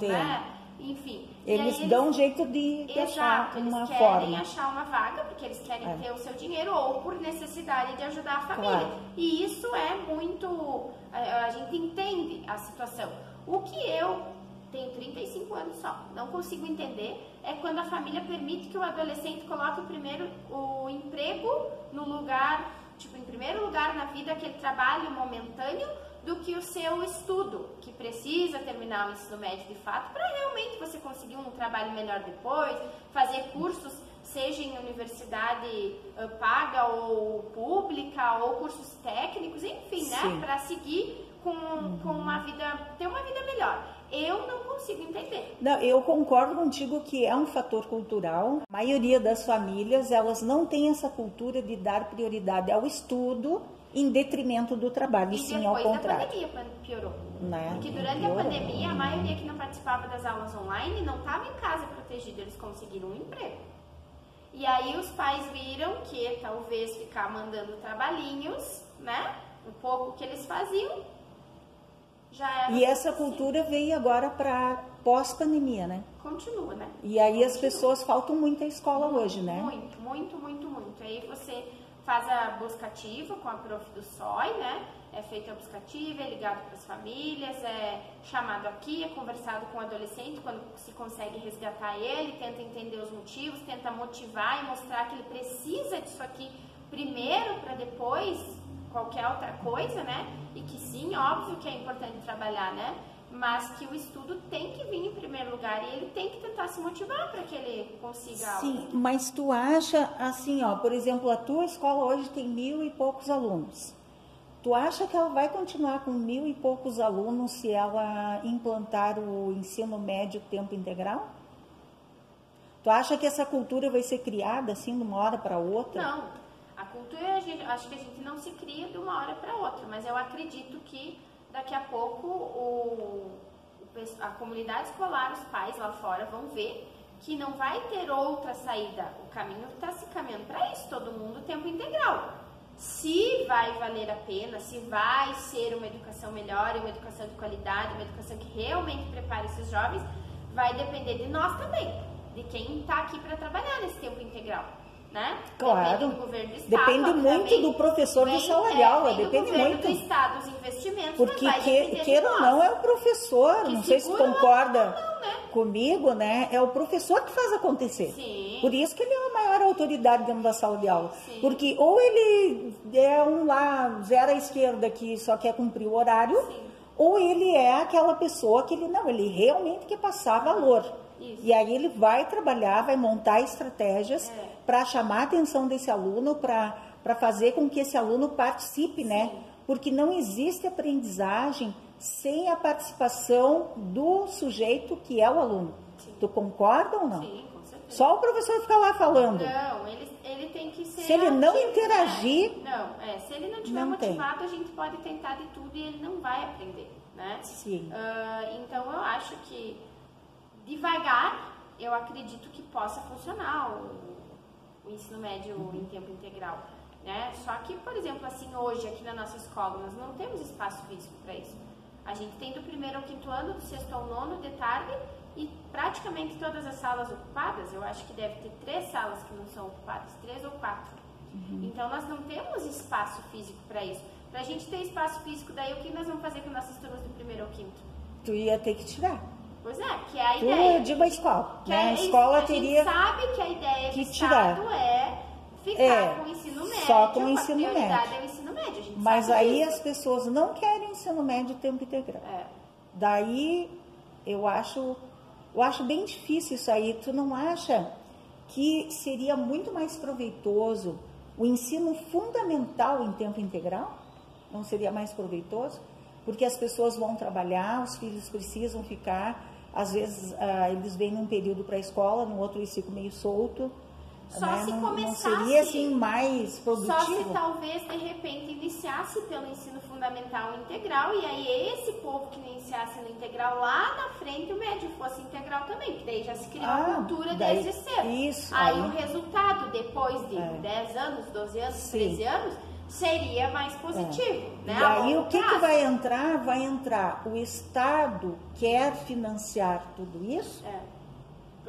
Né? Enfim. Eles dão um jeito de achar uma forma. Eles querem achar uma vaga, porque eles querem ter o seu dinheiro ou por necessidade de ajudar a família. Claro. E isso é muito... A gente entende a situação. O que eu tenho 35 anos só, não consigo entender é quando a família permite que o adolescente coloque o emprego no lugar, em primeiro lugar na vida, aquele trabalho momentâneo, do que o seu estudo, que precisa terminar o ensino médio de fato, para realmente você conseguir um trabalho melhor depois, fazer cursos, seja em universidade paga ou pública, ou cursos técnicos, enfim, né, para seguir com uma vida, ter uma vida melhor. Eu não consigo entender. Não, eu concordo contigo que é um fator cultural. A maioria das famílias, elas não têm essa cultura de dar prioridade ao estudo em detrimento do trabalho, e sim ao contrário. Depois da pandemia piorou. Né? Porque durante a pandemia, a maioria que não participava das aulas online não estava em casa protegido, eles conseguiram um emprego. E aí os pais viram que talvez ficar mandando trabalhinhos, né, um pouco que eles faziam, e essa cultura veio agora para pós-pandemia, né? Continua, né? E aí as pessoas faltam muito à escola hoje, né? Muito. Aí você faz a busca ativa com a prof do SOI, né? É feita a busca ativa, é ligado para as famílias, é chamado aqui, é conversado com o adolescente quando se consegue resgatar ele, tenta entender os motivos, tenta motivar e mostrar que ele precisa disso aqui primeiro para depois qualquer outra coisa, né? E que sim, óbvio que é importante trabalhar, né? Mas que o estudo tem que vir em primeiro lugar e ele tem que tentar se motivar para que ele consiga algo. Sim, mas tu acha assim, por exemplo, a tua escola hoje tem 1.000 e poucos alunos. Tu acha que ela vai continuar com 1.000 e poucos alunos se ela implantar o ensino médio tempo integral? Tu acha que essa cultura vai ser criada assim de uma hora para outra? Não. A cultura, acho que a gente não se cria de uma hora para outra, mas eu acredito que daqui a pouco a comunidade escolar, os pais lá fora vão ver que não vai ter outra saída. O caminho está se caminhando para isso, todo mundo tempo integral. Se vai valer a pena, se vai ser uma educação melhor, uma educação de qualidade, uma educação que realmente prepare esses jovens, vai depender de nós também, de quem está aqui para trabalhar nesse tempo integral. Né? Claro, depende do governo do estado, depende muito do professor de sala de aula, depende muito do estado, os investimentos, porque queira ou não é o professor, não sei se concorda comigo, né? É o professor que faz acontecer. Sim. Por isso que ele é a maior autoridade dentro da sala de aula. Sim. Porque ou ele é um lá zero à esquerda que só quer cumprir o horário, sim, ou ele é aquela pessoa que ele realmente quer passar valor. Isso. E aí ele vai trabalhar, vai montar estratégias para chamar a atenção desse aluno, para fazer com que esse aluno participe, né? Porque não existe aprendizagem sem a participação do sujeito que é o aluno. Sim. Tu concorda ou não? Sim, com certeza. Só o professor ficar lá falando. Não, ele tem que ser... Se ele não interagir... Se ele não estiver motivado, a gente pode tentar de tudo e ele não vai aprender, né? Sim. Então, eu acho que devagar, eu acredito que possa funcionar o ensino médio em tempo integral, né? Só que, por exemplo, assim, hoje aqui na nossa escola, nós não temos espaço físico para isso. A gente tem do 1º ao 5º ano, do 6º ao 9º de tarde e praticamente todas as salas ocupadas. Eu acho que deve ter 3 salas que não são ocupadas, 3 ou 4. Então, nós não temos espaço físico para isso. Para a gente ter espaço físico, daí o que nós vamos fazer com nossas turmas do 1º ao 5º? Tu ia ter que tirar. Pois é, que é a ideia. Eu digo a escola, que né? A escola teria... A gente sabe que a ideia do tirar. Estado é ficar com o ensino médio. Só com o ensino médio. É o ensino médio, a gente Mas sabe aí disso. as pessoas não querem ensino médio tempo integral. Daí eu acho bem difícil isso aí. Tu não acha que seria muito mais proveitoso o ensino fundamental em tempo integral? Não seria mais proveitoso? Porque as pessoas vão trabalhar, os filhos precisam ficar, às vezes eles vêm num período para a escola, no outro eles ficam meio solto. Só né? se não começasse, seria assim mais produtivo? Só se talvez de repente iniciasse pelo ensino fundamental integral e aí esse povo que iniciasse no integral lá na frente o médio fosse integral também, porque daí já se criou a cultura desde cedo. Isso, aí o resultado depois de 10 anos, 12 anos, Sim. 13 anos seria mais positivo, né? E aí o que vai entrar? Vai entrar o Estado quer financiar tudo isso?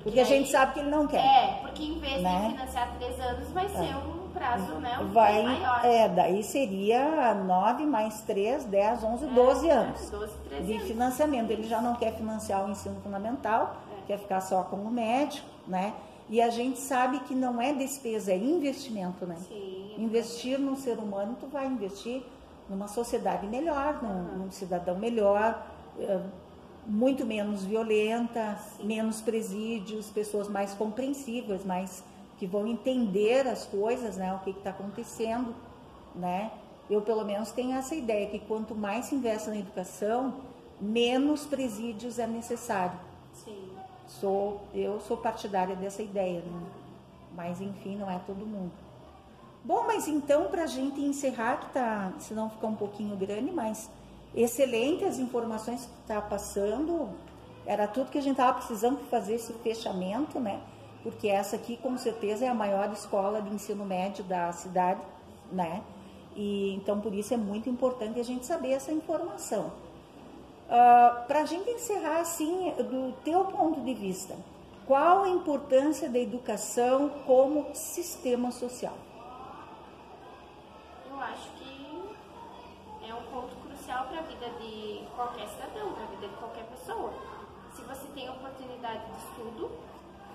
Porque a gente sabe que ele não quer. Porque em vez né? de financiar 3 anos, vai ser um prazo, né, maior. Daí seria 9 mais 3, 10, 11, 12 anos 12, 13 de anos. financiamento. Ele já não quer financiar o ensino fundamental, quer ficar só com o médio, né? E a gente sabe que não é despesa, é investimento, né? Sim. Investir no ser humano, tu vai investir numa sociedade melhor, num cidadão melhor, muito menos violenta, menos presídios, pessoas mais compreensíveis, mais que vão entender as coisas, né, o que está acontecendo, né? Eu pelo menos tenho essa ideia que quanto mais se investe na educação, menos presídios é necessário. Sim. Eu sou partidária dessa ideia, né? Mas enfim, não é todo mundo. Bom, mas então para a gente encerrar, que tá, senão fica um pouquinho grande, mas excelente as informações que está passando, era tudo que a gente estava precisando para fazer esse fechamento, né? Porque essa aqui com certeza é a maior escola de ensino médio da cidade, né? E então por isso é muito importante a gente saber essa informação. Para a gente encerrar assim, do teu ponto de vista, qual a importância da educação como sistema social? Eu acho que é um ponto crucial para a vida de qualquer cidadão, para a vida de qualquer pessoa. Se você tem oportunidade de estudo,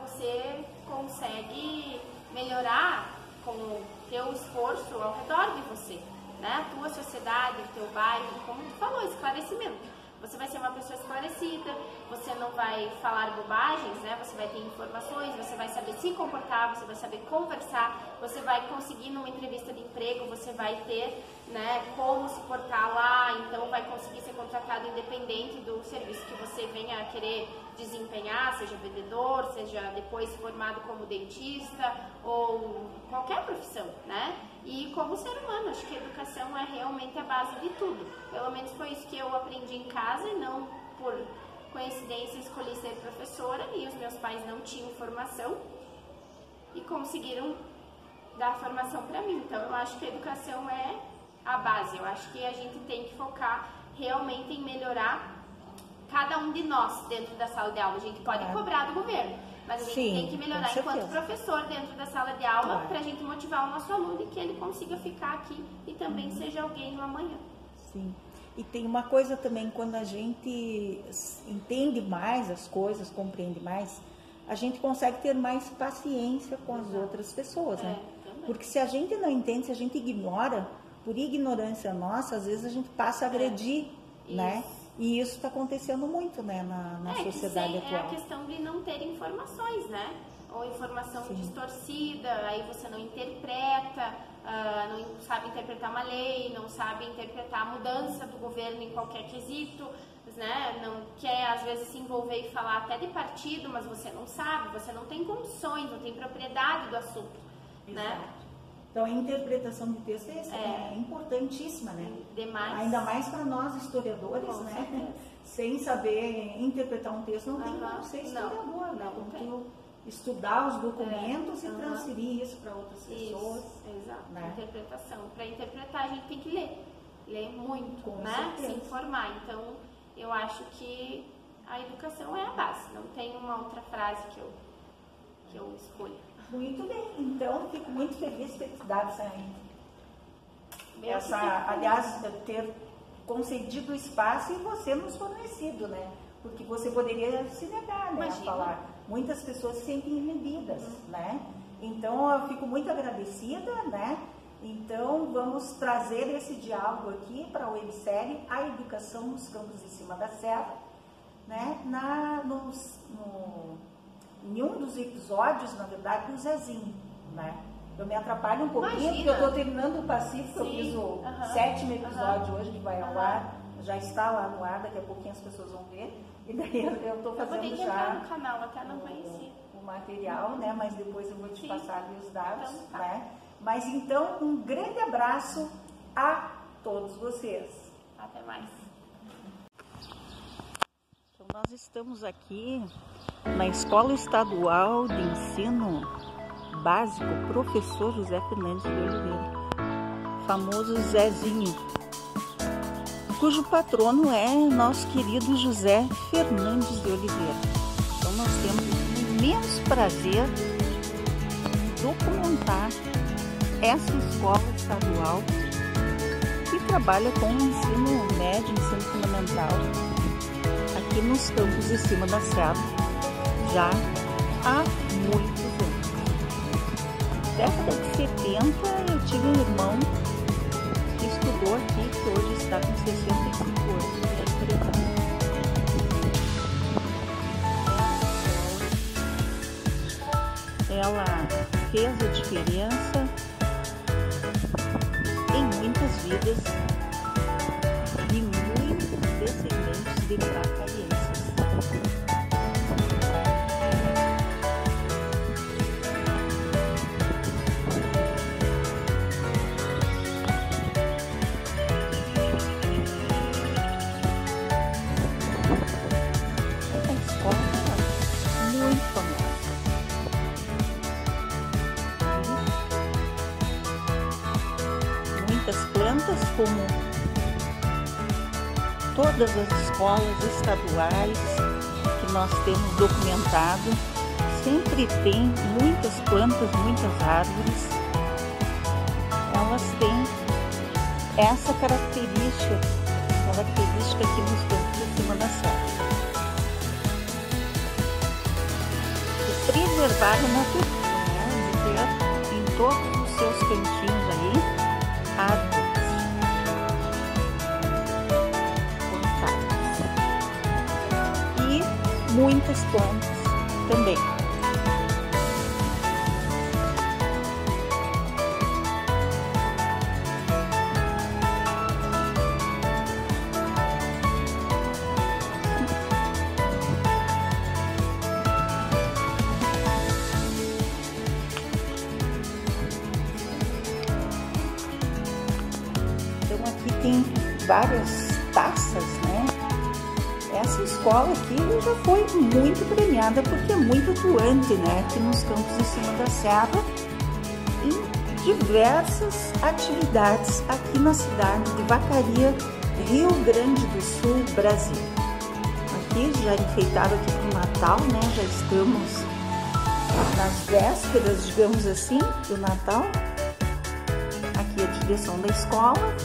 você consegue melhorar com o teu esforço ao redor de você, né? A tua sociedade, o teu bairro, como tu falou, esclarecimento. Você vai ser uma pessoa esclarecida, você não vai falar bobagens, né? Você vai ter informações, você vai saber se comportar, você vai saber conversar, você vai conseguir numa entrevista de emprego, você vai ter, né, como se portar lá, então vai conseguir ser contratado independente do serviço que você venha a querer desempenhar, seja vendedor, seja depois formado como dentista ou qualquer profissão, né? E como ser humano, acho que a educação é realmente a base de tudo. Pelo menos foi isso que eu aprendi em casa e não por coincidência escolhi ser professora e os meus pais não tinham formação e conseguiram dar formação para mim. Então eu acho que a educação é a base. Eu acho que a gente tem que focar realmente em melhorar cada um de nós dentro da sala de aula. A gente pode cobrar do governo, mas a gente tem que melhorar enquanto professor dentro da sala de aula para a gente motivar o nosso aluno e que ele consiga ficar aqui e também seja alguém no amanhã. Sim. E tem uma coisa também, quando a gente entende mais as coisas, compreende mais, a gente consegue ter mais paciência com as outras pessoas, né? Porque se a gente não entende, se a gente ignora, por ignorância nossa, às vezes a gente passa a agredir, né? E isso está acontecendo muito, né, na sociedade atual. É a questão de não ter informações, né? Ou informação distorcida, aí você não interpreta, não sabe interpretar uma lei, não sabe interpretar a mudança do governo em qualquer quesito, né? Não quer, às vezes, se envolver e falar até de partido, mas você não sabe, você não tem condições, não tem propriedade do assunto, né? Então, a interpretação de texto é importantíssima, né? Demais. Ainda mais para nós historiadores, né? Sem saber interpretar um texto, não tem como ser historiador, né? Como estudar os documentos e transferir isso para outras pessoas. Exato. Né? Interpretação. Para interpretar, a gente tem que ler muito, Com né? certeza. Se informar. Então, eu acho que a educação é a base. Não tem uma outra frase que eu escolho. Muito bem, então fico muito feliz de ter te dado aliás, ter concedido o espaço e você nos fornecido, né? Porque você poderia se negar, né, a falar. Muitas pessoas se sentem inibidas, né? Então eu fico muito agradecida, né? Então vamos trazer esse diálogo aqui para a websérie A Educação nos Campos de Cima da Serra, né? Em um dos episódios, na verdade, do Zezinho, né? Eu me atrapalho um pouquinho, porque eu estou terminando o Pacífico, eu fiz o 7º episódio hoje, que vai ao ar, já está lá no ar, daqui a pouquinho as pessoas vão ver, e daí eu estou fazendo já no canal, até não conheci o material, né? Mas depois eu vou te passar ali os dados, então, né? Mas então, um grande abraço a todos vocês. Até mais. Então, nós estamos aqui na Escola Estadual de Ensino Básico Professor José Fernandes de Oliveira, famoso Zezinho, cujo patrono é nosso querido José Fernandes de Oliveira. Então nós temos o imenso prazer de documentar essa escola estadual que trabalha com o ensino médio, ensino fundamental, aqui nos campos de cima da Serra, já há muitos anos. Na década de 70 eu tive um irmão que estudou aqui, que hoje está com 65 anos. Ela fez a diferença em muitas vidas de muitos descendentes de bracarienses. Como todas as escolas estaduais que nós temos documentado, sempre tem muitas plantas, muitas árvores. Elas têm essa característica aqui nos campos de cima da serra, de preservar a natureza, né? De ter em todos os seus cantinhos aí árvores. Muitas plantas também. Então aqui tem várias taças, né? Essa escola aqui já foi muito premiada porque é muito atuante, né? Aqui nos campos de cima da serra, em diversas atividades aqui na cidade de Vacaria, Rio Grande do Sul, Brasil. Aqui já enfeitado aqui para o Natal, né? Já estamos nas vésperas, digamos assim, do Natal. Aqui a direção da escola.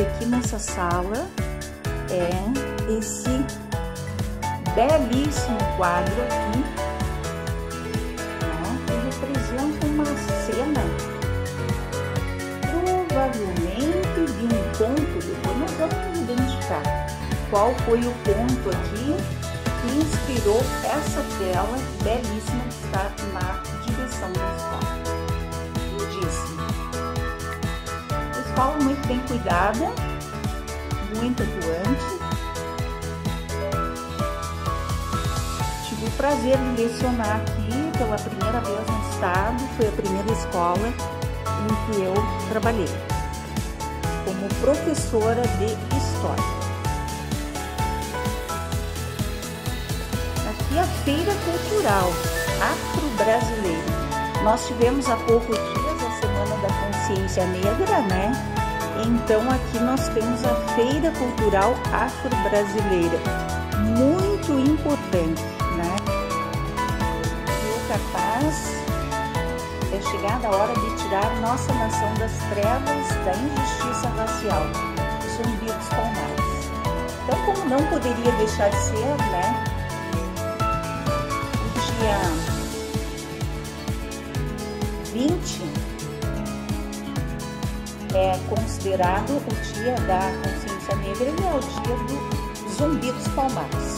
Aqui nessa sala é esse belíssimo quadro aqui, né, que representa uma cena provavelmente de um conto qual foi o ponto aqui que inspirou essa tela belíssima que está na direção da escola. Lindíssima. Escola muito bem cuidada, muito atuante. Tive o prazer de lecionar aqui pela primeira vez no estado, foi a primeira escola em que eu trabalhei como professora de História. Aqui a Feira Cultural Afro-Brasileira. Nós tivemos há poucos dias a Semana da Consciência Negra, né? Então aqui nós temos a Feira Cultural Afro-Brasileira, muito importante, né? E o cartaz é chegada a hora de tirar nossa nação das trevas da injustiça racial, Zumbi dos Palmares. Então, como não poderia deixar de ser, né? O dia 20 é considerado o dia da consciência negra e é o dia do Zumbi dos Palmares,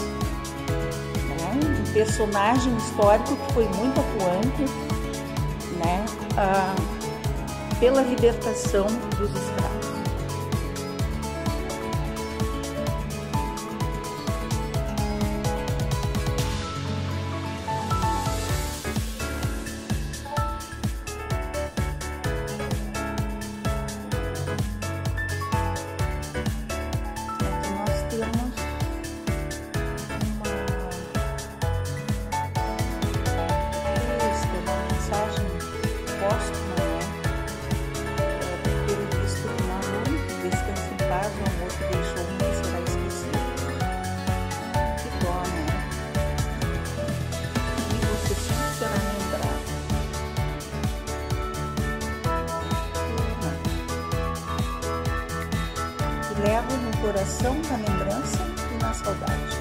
né? Um personagem histórico que foi muito atuante, né, pela libertação dos escravos. Aqui nós temos uma mensagem póstuma, né? Pelo visto que um aluno descansa em paz, o amor que deixou nunca será esquecido. Que dó, né? E você sempre será lembrado. Que levo no coração, na lembrança e na saudade.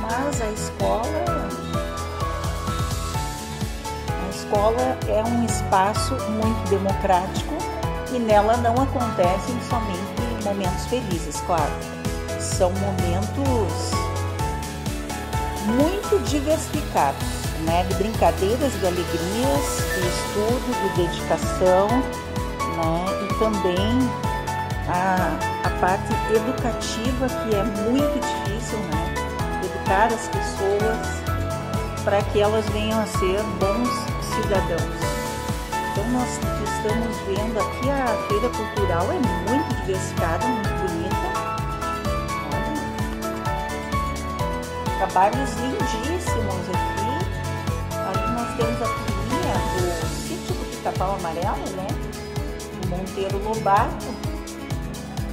Mas a escola é um espaço muito democrático e nela não acontecem somente momentos felizes, claro. São momentos muito diversificados, né? De brincadeiras, de alegrias, de estudo, de dedicação, né? E também a parte educativa, que é muito difícil, né? Educar as pessoas para que elas venham a ser bons cidadãos. Então nós estamos vendo aqui a Feira Cultural é muito diversificada, muito bonita. Olha, trabalhos lindíssimos aqui. Ali nós temos a filhinha do Sítio do Pica-Pau Amarelo, né? O Monteiro Lobato,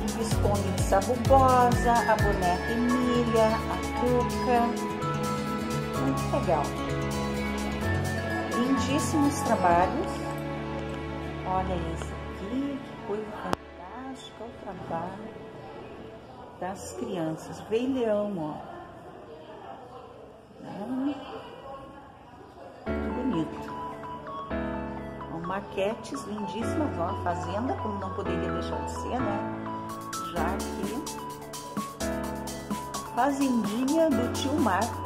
o Visconde de Sabugosa, a boneca Emília, a Cuca. Muito legal. Lindíssimos trabalhos. Olha esse aqui, que coisa fantástica, o trabalho das crianças. Rei Leão, ó. Muito bonito. Maquetes lindíssimas, ó. A fazenda, como não poderia deixar de ser, né? Já aqui, fazendinha do tio Marcos.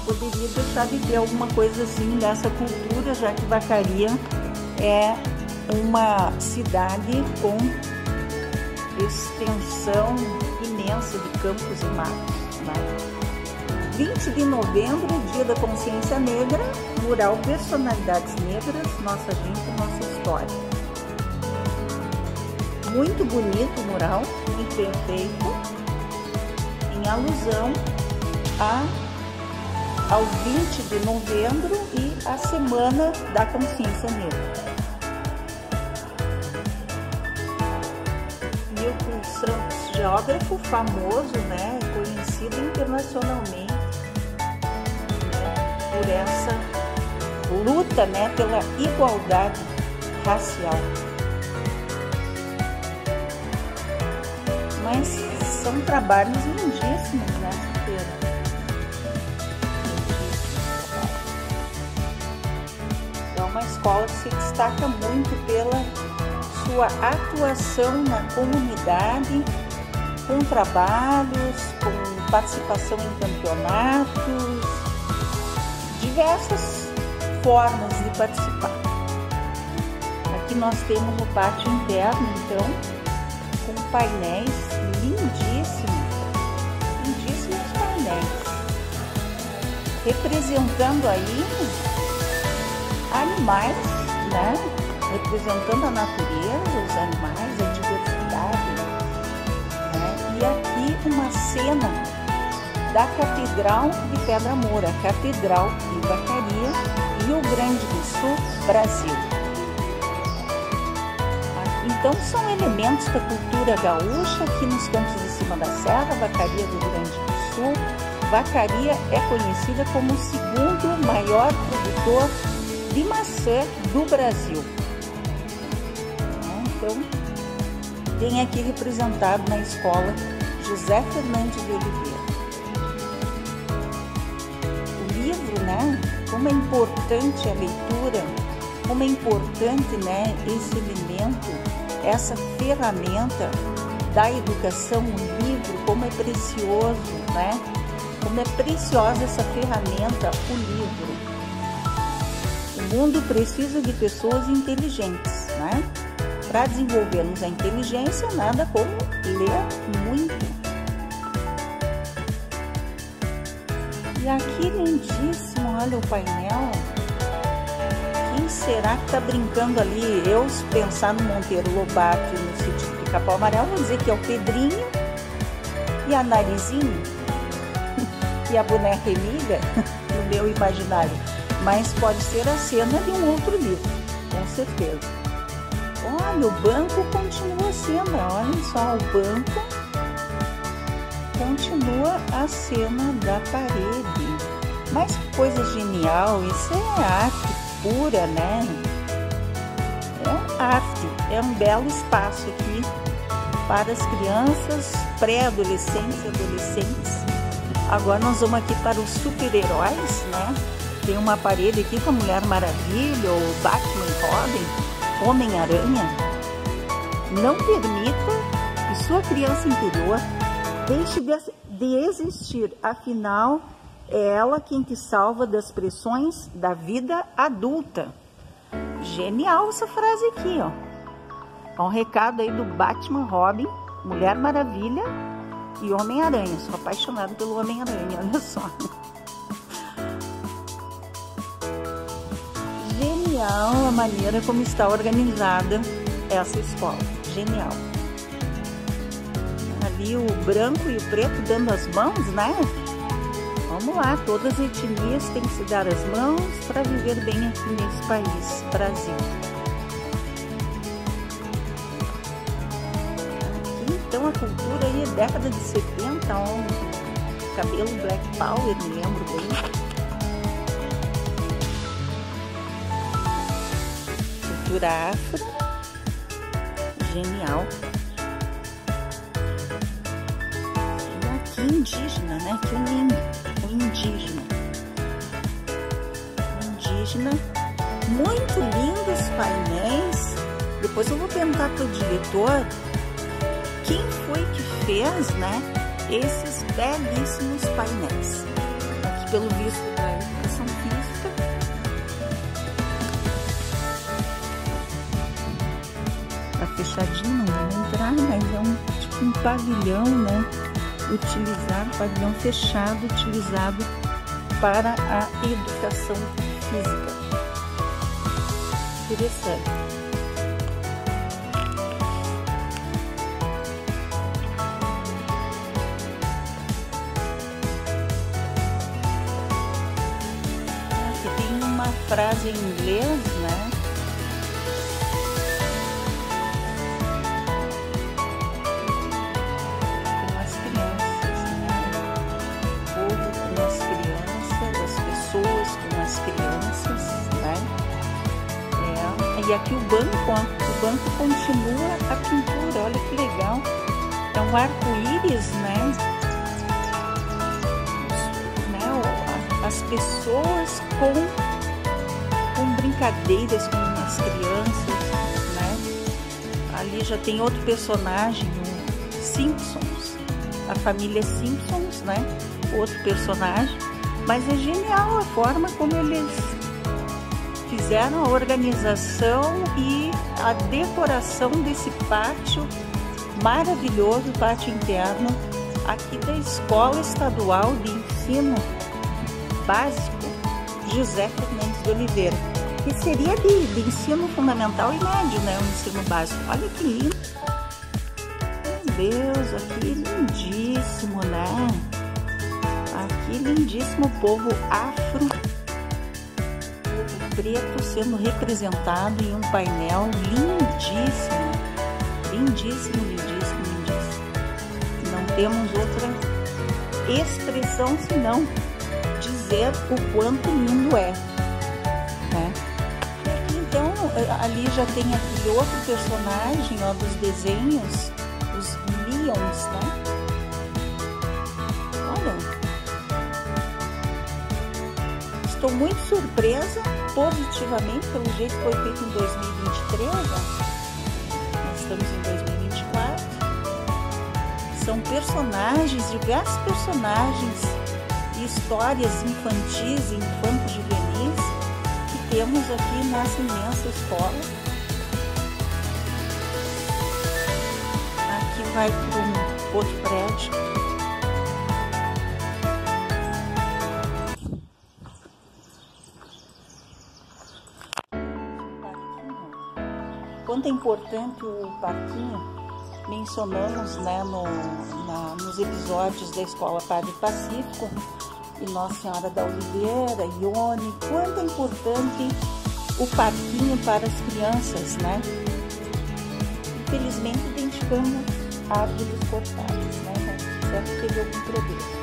Poderia deixar de ter alguma coisa assim dessa cultura, já que Vacaria é uma cidade com extensão imensa de campos e matos, né? 20 de novembro, Dia da Consciência Negra, mural Personalidades Negras, Nossa Gente, Nossa História. Muito bonito o mural, muito bem feito, em alusão ao 20 de novembro e a Semana da Consciência Negra. Milton Santos, geógrafo famoso, né, conhecido internacionalmente, né, por essa luta, né, pela igualdade racial. Mas são trabalhos lindíssimos nessa feira. Uma escola que se destaca muito pela sua atuação na comunidade, com trabalhos, com participação em campeonatos, diversas formas de participar. Aqui nós temos o pátio interno, então, com painéis lindíssimos, lindíssimos painéis, representando aí animais, né? Representando a natureza, os animais, a diversidade, né? E aqui uma cena da Catedral de Pedra Moura, Catedral de Vacaria, Rio Grande do Sul, Brasil. Então são elementos da cultura gaúcha aqui nos Campos de Cima da Serra, Vacaria do Rio Grande do Sul. Vacaria é conhecida como o segundo maior produtor de maçã do Brasil. Então, tem aqui representado na escola José Fernandes de Oliveira. O livro, né? Como é importante a leitura, como é importante, né, esse elemento, essa ferramenta da educação, o livro, como é precioso, né? Como é preciosa essa ferramenta, o livro. O mundo precisa de pessoas inteligentes, né? Para desenvolvermos a inteligência, nada como ler muito. E aqui lindíssimo, olha o painel. Quem será que está brincando ali? Eu, se pensar no Monteiro Lobato e no sítio de Capão Amarelo, vou dizer que é o Pedrinho e a Narizinho e a boneca Emília, no meu imaginário. Mas pode ser a cena de um outro livro, com certeza. Olha, o banco continua a cena, olha só, o banco continua a cena da parede. Mas que coisa genial, isso é arte pura, né? É arte, é um belo espaço aqui para as crianças, pré-adolescentes e adolescentes. Agora nós vamos aqui para os super-heróis, né? Tem uma parede aqui com a Mulher Maravilha, o Batman e Robin, Homem-Aranha. Não permita que sua criança interior deixe de existir, afinal, é ela quem te salva das pressões da vida adulta. Genial essa frase aqui, ó. Um recado aí do Batman, Robin, Mulher Maravilha e Homem-Aranha. Sou apaixonada pelo Homem-Aranha, olha só. Genial a maneira como está organizada essa escola. Genial. Ali o branco e o preto dando as mãos, né? Vamos lá, todas as etnias têm que se dar as mãos para viver bem aqui nesse país, Brasil. Aqui, então a cultura aí é década de 70, cabelo Black Power, me lembro bem. Cultura afro, genial. E aqui indígena, né? Que lindo, o indígena. Indígena, muito lindos painéis. Depois eu vou perguntar para o diretor quem foi que fez, né, esses belíssimos painéis. Aqui pelo visto da educação física. Tá fechadinho, não vou entrar, mas é tipo um pavilhão, né? Pavilhão fechado, utilizado para a educação física. Interessante. Aqui tem uma frase em inglês, né? E aqui o banco continua a pintura, olha que legal. É um arco-íris, né? As pessoas com brincadeiras com as crianças, né? Ali já tem outro personagem, o Simpsons. a família Simpsons, né? Outro personagem, mas é genial a forma como eles fizeram a organização e a decoração desse pátio maravilhoso, pátio interno aqui da Escola Estadual de Ensino Básico José Fernandes de Oliveira, que seria de ensino fundamental e médio, né? O ensino básico. Olha que lindo! Meu Deus, aqui lindíssimo, né? Aqui lindíssimo povo afro, povo preto sendo representado em um painel lindíssimo, lindíssimo, lindíssimo, lindíssimo. Não temos outra expressão senão dizer o quanto lindo é, né? E aqui, então, ali já tem aquele outro personagem, ó, dos desenhos, os Minions, né? Olha, estou muito surpresa positivamente pelo jeito que foi feito em 2023, ó. Nós estamos em 2024. São personagens, diversos personagens e histórias infantis e infanto-juvenis que temos aqui nessa imensa escola. Aqui vai para um outro prédio. Quanto é importante o parquinho, mencionamos, né, nos episódios da Escola Padre Pacífico e Nossa Senhora da Oliveira, Ione, quanto é importante o parquinho para as crianças, né? Infelizmente identificamos árvores cortadas, né? Certo que teve algum problema.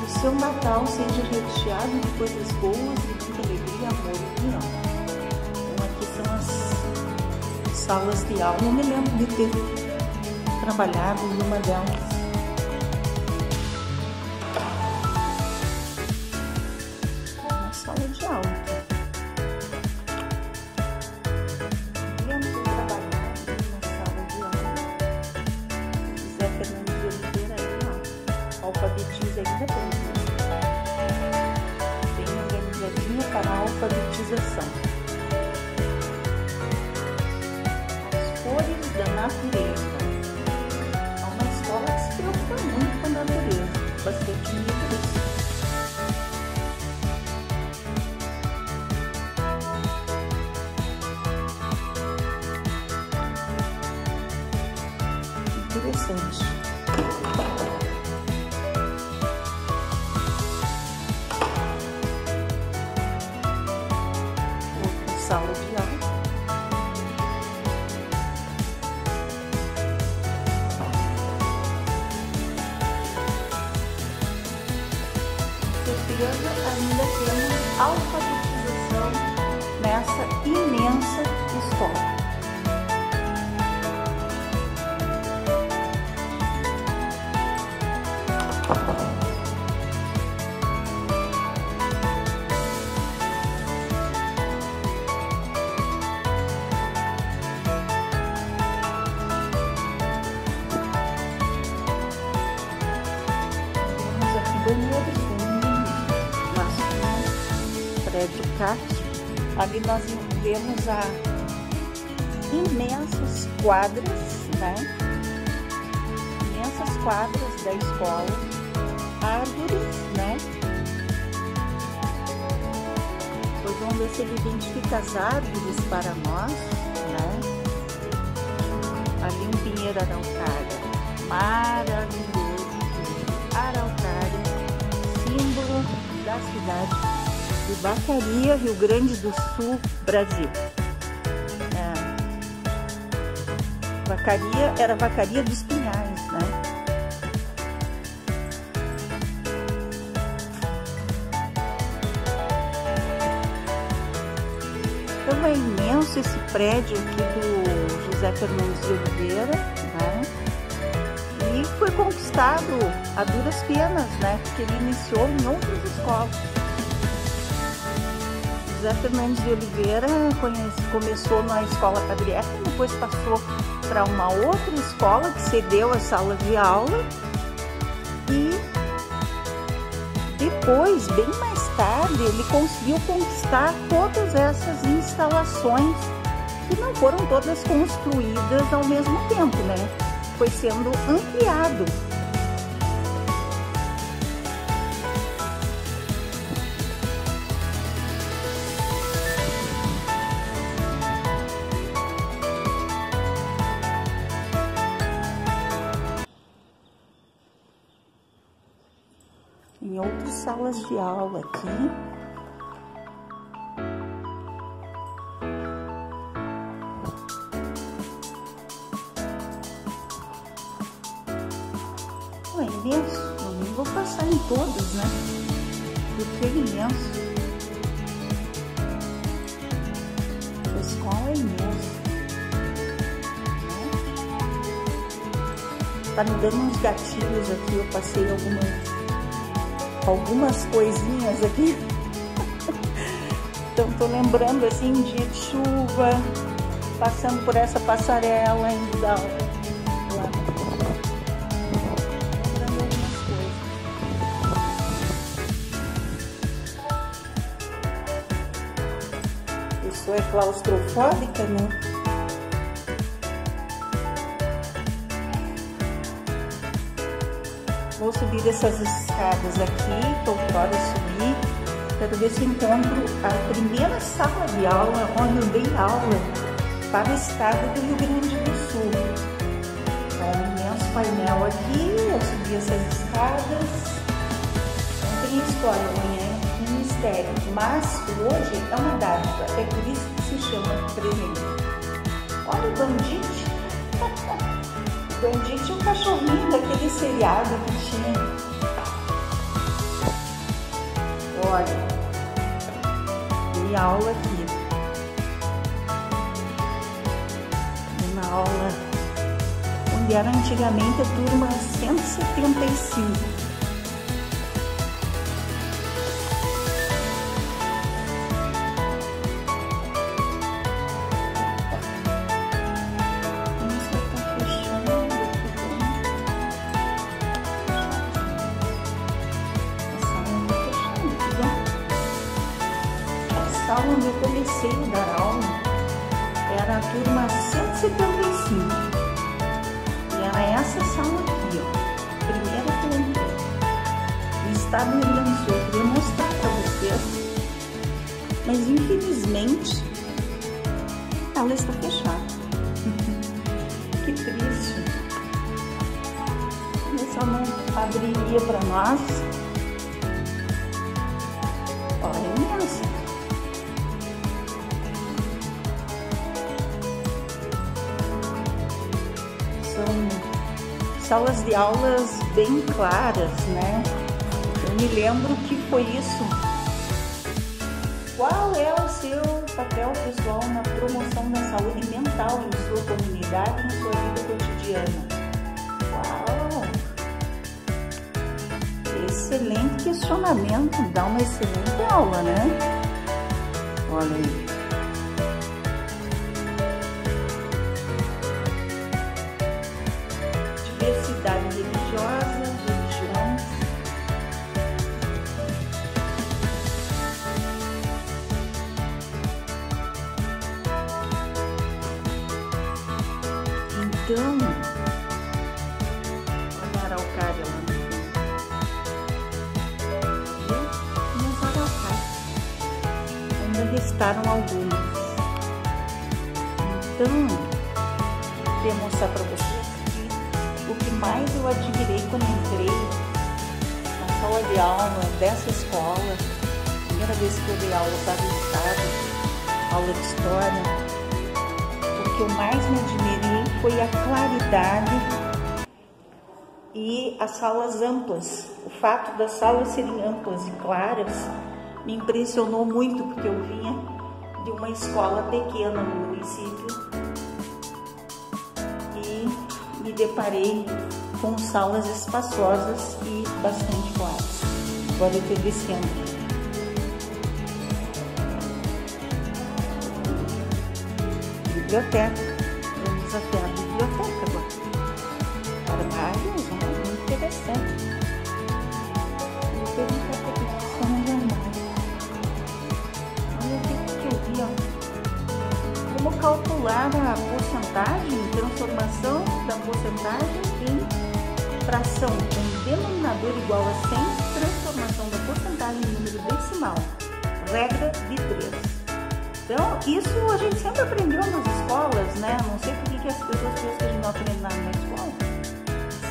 O seu Natal seja recheado de coisas boas e muita alegria, amor e união. Salas de aula, eu me lembro de ter trabalhado em uma delas. Uma sala de aula. Eu lembro de trabalhar em uma sala de aula. José Fernandes de Oliveira aí, ó, alfabetiza ainda bem organizadinha para a alfabetização. Da natureza. É uma escola que se preocupa muito com a natureza, bastante livros. Interessante. Outra sala de aula. Ainda temos alfabetização nessa imensa escola. Temos aqui banheiros. Prédio CAT, ali nós vemos imensas quadras, né? Imensas quadras da escola, árvores, né? Pois vamos ver se ele identifica as árvores para nós, né? Ali um pinheiro araucária, maravilhoso, araucária, símbolo da cidade de Vacaria, Rio Grande do Sul, Brasil. Vacaria era Vacaria dos Pinhais, né? Então é imenso esse prédio aqui do José Fernandes de Oliveira, né? E foi conquistado a duras penas, né? Porque ele iniciou em outras escolas. José Fernandes de Oliveira começou na Escola Padre Éfrem, depois passou para uma outra escola que cedeu a sala de aula e depois, bem mais tarde, ele conseguiu conquistar todas essas instalações que não foram todas construídas ao mesmo tempo, né? Foi sendo ampliado. Em outras salas de aula aqui. É imenso, eu nem vou passar em todos, né? Porque é imenso. A escola é imensa. Tá me dando uns gatilhos aqui, eu passei algumas coisinhas aqui. Então tô lembrando assim, dia de chuva, passando por essa passarela, indo da aula. Lembrando algumas coisas. A pessoa é claustrofóbica, né? Vou subir essas escadas aqui, que outrora subi. Quero ver se encontro a primeira sala de aula onde eu dei aula para o estado do Rio Grande do Sul. É um imenso painel aqui, eu subi essas escadas. Não tem história, amanhã é um mistério. Mas hoje é uma dádiva, é por isso que se chama presente. Olha o Bandite. Bandite é um cachorrinho daquele seriado que tinha. Olha, dei aula aqui. Uma aula onde era antigamente a turma 175. Onde eu comecei a dar aula era a turma 175 e era essa sala aqui, ó, primeira que eu entrei. O estado do Rio Grande do Sul, eu queria mostrar para vocês, mas infelizmente ela está fechada. Que triste. Essa não abriria para nós. Olha, é imensa. Salas de aulas bem claras, né? Eu me lembro que foi isso. Qual é o seu papel pessoal na promoção da saúde mental em sua comunidade e em sua vida cotidiana? Uau! Excelente questionamento, dá uma excelente aula, né? Olha aí. Diversidade religiosa, religiões. Então, olha a araucária lá no fundo. E as araucárias. Ainda restaram algumas. Então, queria mostrar para vocês o que mais eu admirei quando entrei na sala de aula dessa escola. Primeira vez que eu dei aula para o estado, aula de história. O que eu mais me admirei foi a claridade e as salas amplas. O fato das salas serem amplas e claras me impressionou muito, porque eu vinha de uma escola pequena no município e me deparei com salas espaçosas e bastante claras. Agora eu estou descendo. biblioteca. Vamos desafiar a biblioteca agora. Armários, muito interessante. Vou perguntar para que são os armários. Olha o que eu vi, ó. Como calcular a porcentagem, transformação da porcentagem em fração com denominador igual a 100, transformação da porcentagem em número decimal. Regra de 3. Então, isso a gente sempre aprendeu nas escolas, né? Não sei por que as pessoas pensam que a gente não aprende nada na escola.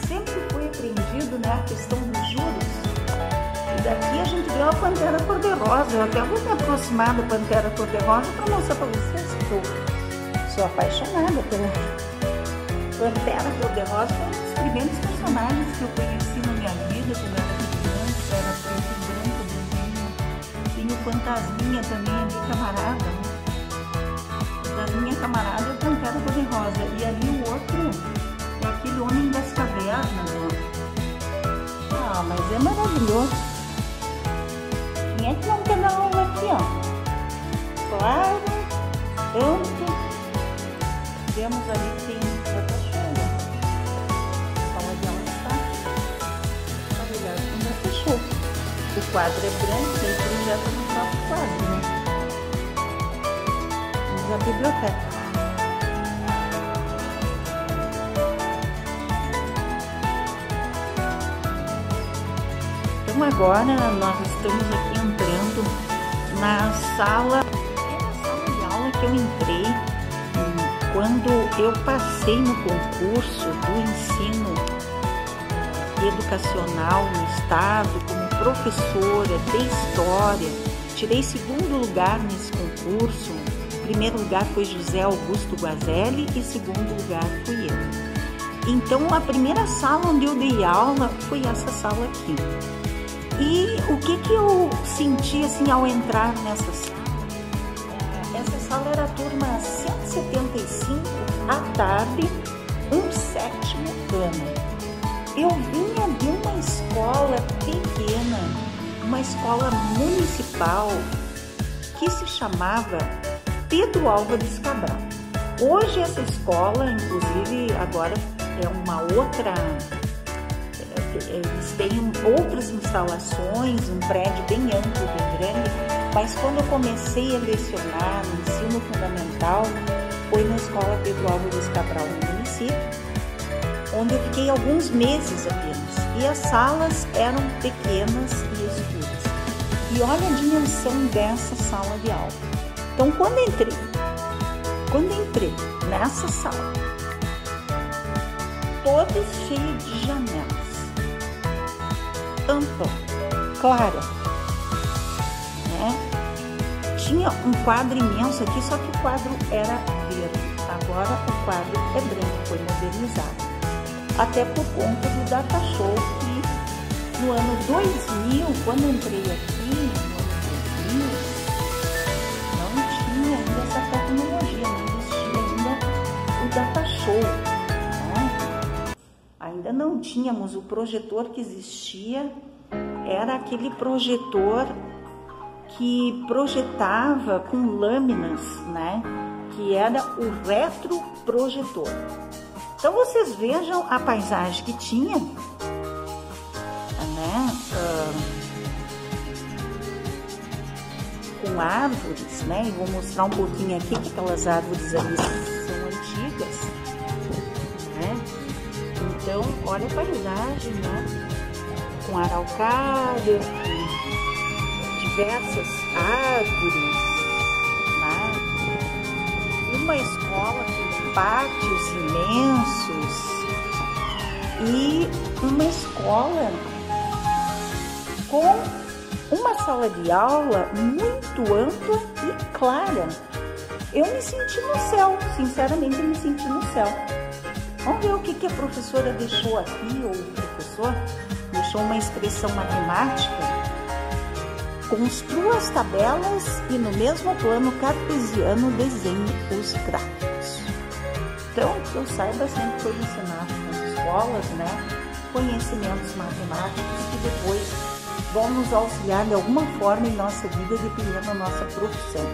Sempre foi aprendido, né, a questão dos juros. E daqui a gente viu a Pantera Cor-de-Rosa. Eu até vou me aproximar da Pantera Cor-de-Rosa para mostrar para vocês que eu sou apaixonada pela Pantera Cor-de-Rosa. Foi um dos primeiros personagens que eu conheci na minha vida quando eu era criança. Era preto e branco, desenho. Tem o Fantasminha também, ali, camarada. Fantasminha camarada é a Pantera Cor-de-Rosa. E ali o outro é aquele Homem das Cavernas. Ah, mas é maravilhoso. Quem é que não quer dar aula aqui, ó? Claro, tanto. Temos ali que tem outra chuva. Sala de aula está. Na verdade, não fechou. O quadro é branco, tem projeto no próprio quadro, né? Vamos à biblioteca. Então agora nós estamos aqui entrando na sala de aula que eu entrei quando eu passei no concurso do ensino educacional no estado como professora de história. Tirei segundo lugar nesse concurso. Primeiro lugar foi José Augusto Guazelli e segundo lugar fui eu. Então a primeira sala onde eu dei aula foi essa sala aqui. E o que eu senti assim ao entrar nessa sala? Essa sala era a turma 175 à tarde, 7º ano. Eu vinha de uma escola pequena, uma escola municipal que se chamava Pedro Álvares Cabral. Hoje essa escola, inclusive, agora é uma outra... Eles têm outras instalações, um prédio bem amplo, bem grande, mas quando eu comecei a lecionar no ensino fundamental, foi na escola Pedro Álvares Cabral, no município, onde eu fiquei alguns meses apenas. E as salas eram pequenas e escuras. E olha a dimensão dessa sala de aula. Então, quando entrei nessa sala, todas cheias de janelas, ampla, clara, né? Tinha um quadro imenso aqui, só que o quadro era verde. Agora o quadro é branco, foi modernizado. Até por conta do data show que no ano 2000, quando entrei aqui, no ano 2000, não tinha ainda essa tecnologia, não existia ainda o data show. Ainda não tínhamos o projetor que existia, era aquele projetor que projetava com lâminas, né? Que era o retroprojetor. Então vocês vejam a paisagem que tinha, né? Com árvores, né? E vou mostrar um pouquinho aqui que aquelas árvores ali são antigas, né? Então, olha a paisagem, né? Com araucária, diversas árvores, né? Uma escola com pátios imensos e uma escola com uma sala de aula muito ampla e clara. Eu me senti no céu, sinceramente eu me senti no céu. Vamos ver o que a professora deixou aqui, ou o professor deixou uma expressão matemática. Construa as tabelas e no mesmo plano cartesiano desenhe os gráficos. Então, que eu saiba, sempre foi ensinado nas escolas, né? Conhecimentos matemáticos que depois vão nos auxiliar de alguma forma em nossa vida, dependendo da nossa profissão.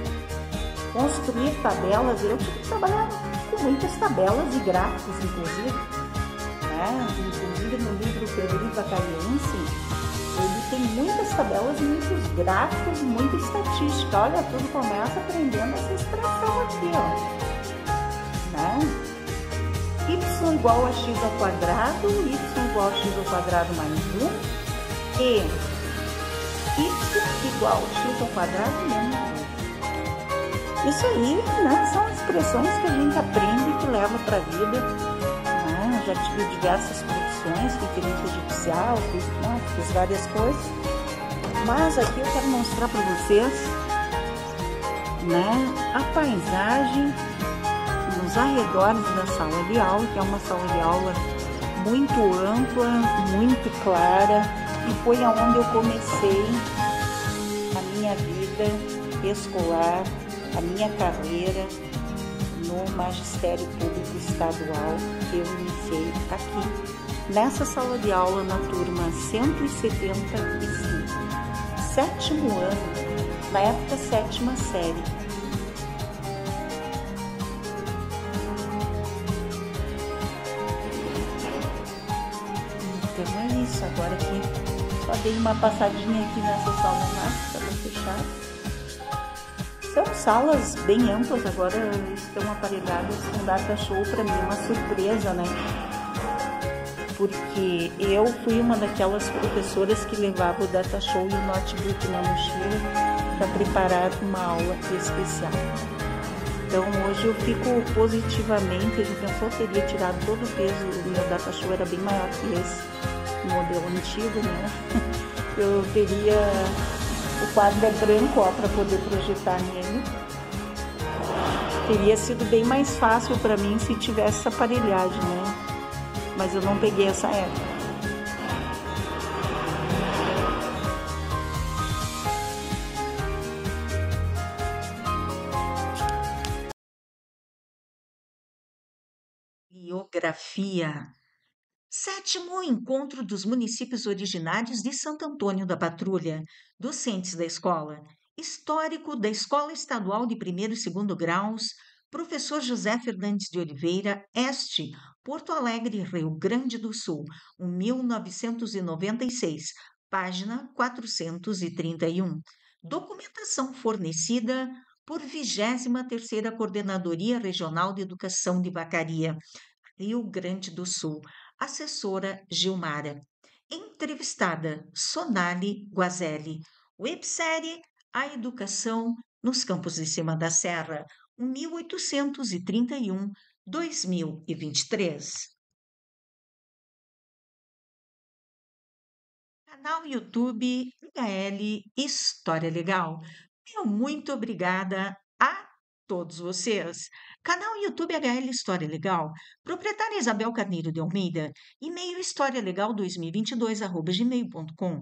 construir tabelas. Eu tive que trabalhar com muitas tabelas e gráficos, inclusive. Né? Inclusive no livro Frederico Vacariense, ele tem muitas tabelas, muitos gráficos, muita estatística. Olha, tudo começa aprendendo essa expressão aqui, ó. Né? Y igual a x ao quadrado, y igual a x ao quadrado mais 1 e y igual a x ao quadrado menos 1. Isso aí, né, são expressões que a gente aprende e que leva para a vida. Né? Já tive diversas profissões, fui perito judicial, fiz várias coisas. Mas aqui eu quero mostrar para vocês, né, a paisagem nos arredores da sala de aula, que é uma sala de aula muito ampla, muito clara, e foi aonde eu comecei a minha vida escolar, a minha carreira no magistério público estadual. Eu iniciei aqui, nessa sala de aula, na turma 175, sétimo ano, na época, sétima série. Então é isso, agora aqui só dei uma passadinha aqui nessa sala, estava fechada. São salas bem amplas, agora estão aparelhadas com data show. Para mim é uma surpresa, né? Porque eu fui uma daquelas professoras que levava o data show e o notebook na mochila para preparar uma aula especial. Então hoje eu fico positivamente, a gente pensou que teria tirado todo o peso, o meu data show era bem maior que esse, o modelo antigo, né? Eu teria, o quadro é branco, ó, para poder projetar nele. Teria sido bem mais fácil para mim se tivesse essa aparelhagem, né? Mas eu não peguei essa época. Biografia. Sétimo encontro dos municípios originários de Santo Antônio da Patrulha, docentes da escola. Histórico da Escola Estadual de Primeiro e Segundo Graus, professor José Fernandes de Oliveira, Este, Porto Alegre, Rio Grande do Sul, 1996, página 431. Documentação fornecida por 23ª Coordenadoria Regional de Educação de Vacaria, Rio Grande do Sul. Assessora Gilmara. Entrevistada Sonali Guazelli. Websérie A Educação nos Campos de Cima da Serra, 1831-2023. Canal YouTube HL História Legal. Meu muito obrigada a todos vocês. Canal YouTube HL História Legal. Proprietária Isabel Carneiro de Almeida. E-mail historialegal2022@gmail.com.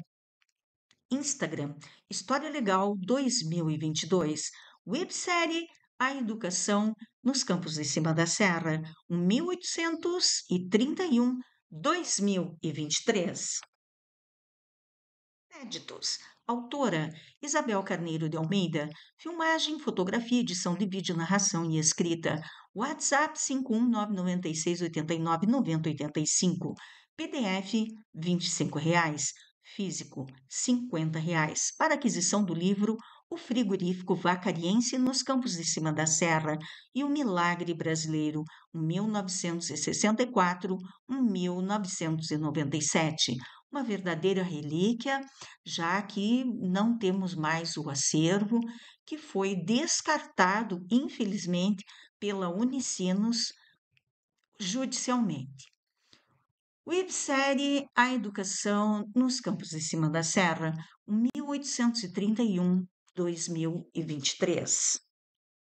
Instagram História Legal 2022. Websérie A Educação nos Campos de Cima da Serra, 1831-2023. Créditos. Autora Isabel Carneiro de Almeida. Filmagem, fotografia, edição de vídeo, narração e escrita. WhatsApp 51996899085. PDF R$ 25. Físico R$ 50. Para aquisição do livro O Frigorífico Vacariense nos Campos de Cima da Serra e o Milagre Brasileiro, 1964-1997. Uma verdadeira relíquia, já que não temos mais o acervo, que foi descartado, infelizmente, pela Unicinos judicialmente. Websérie A Educação nos Campos de Cima da Serra, 1831-2023.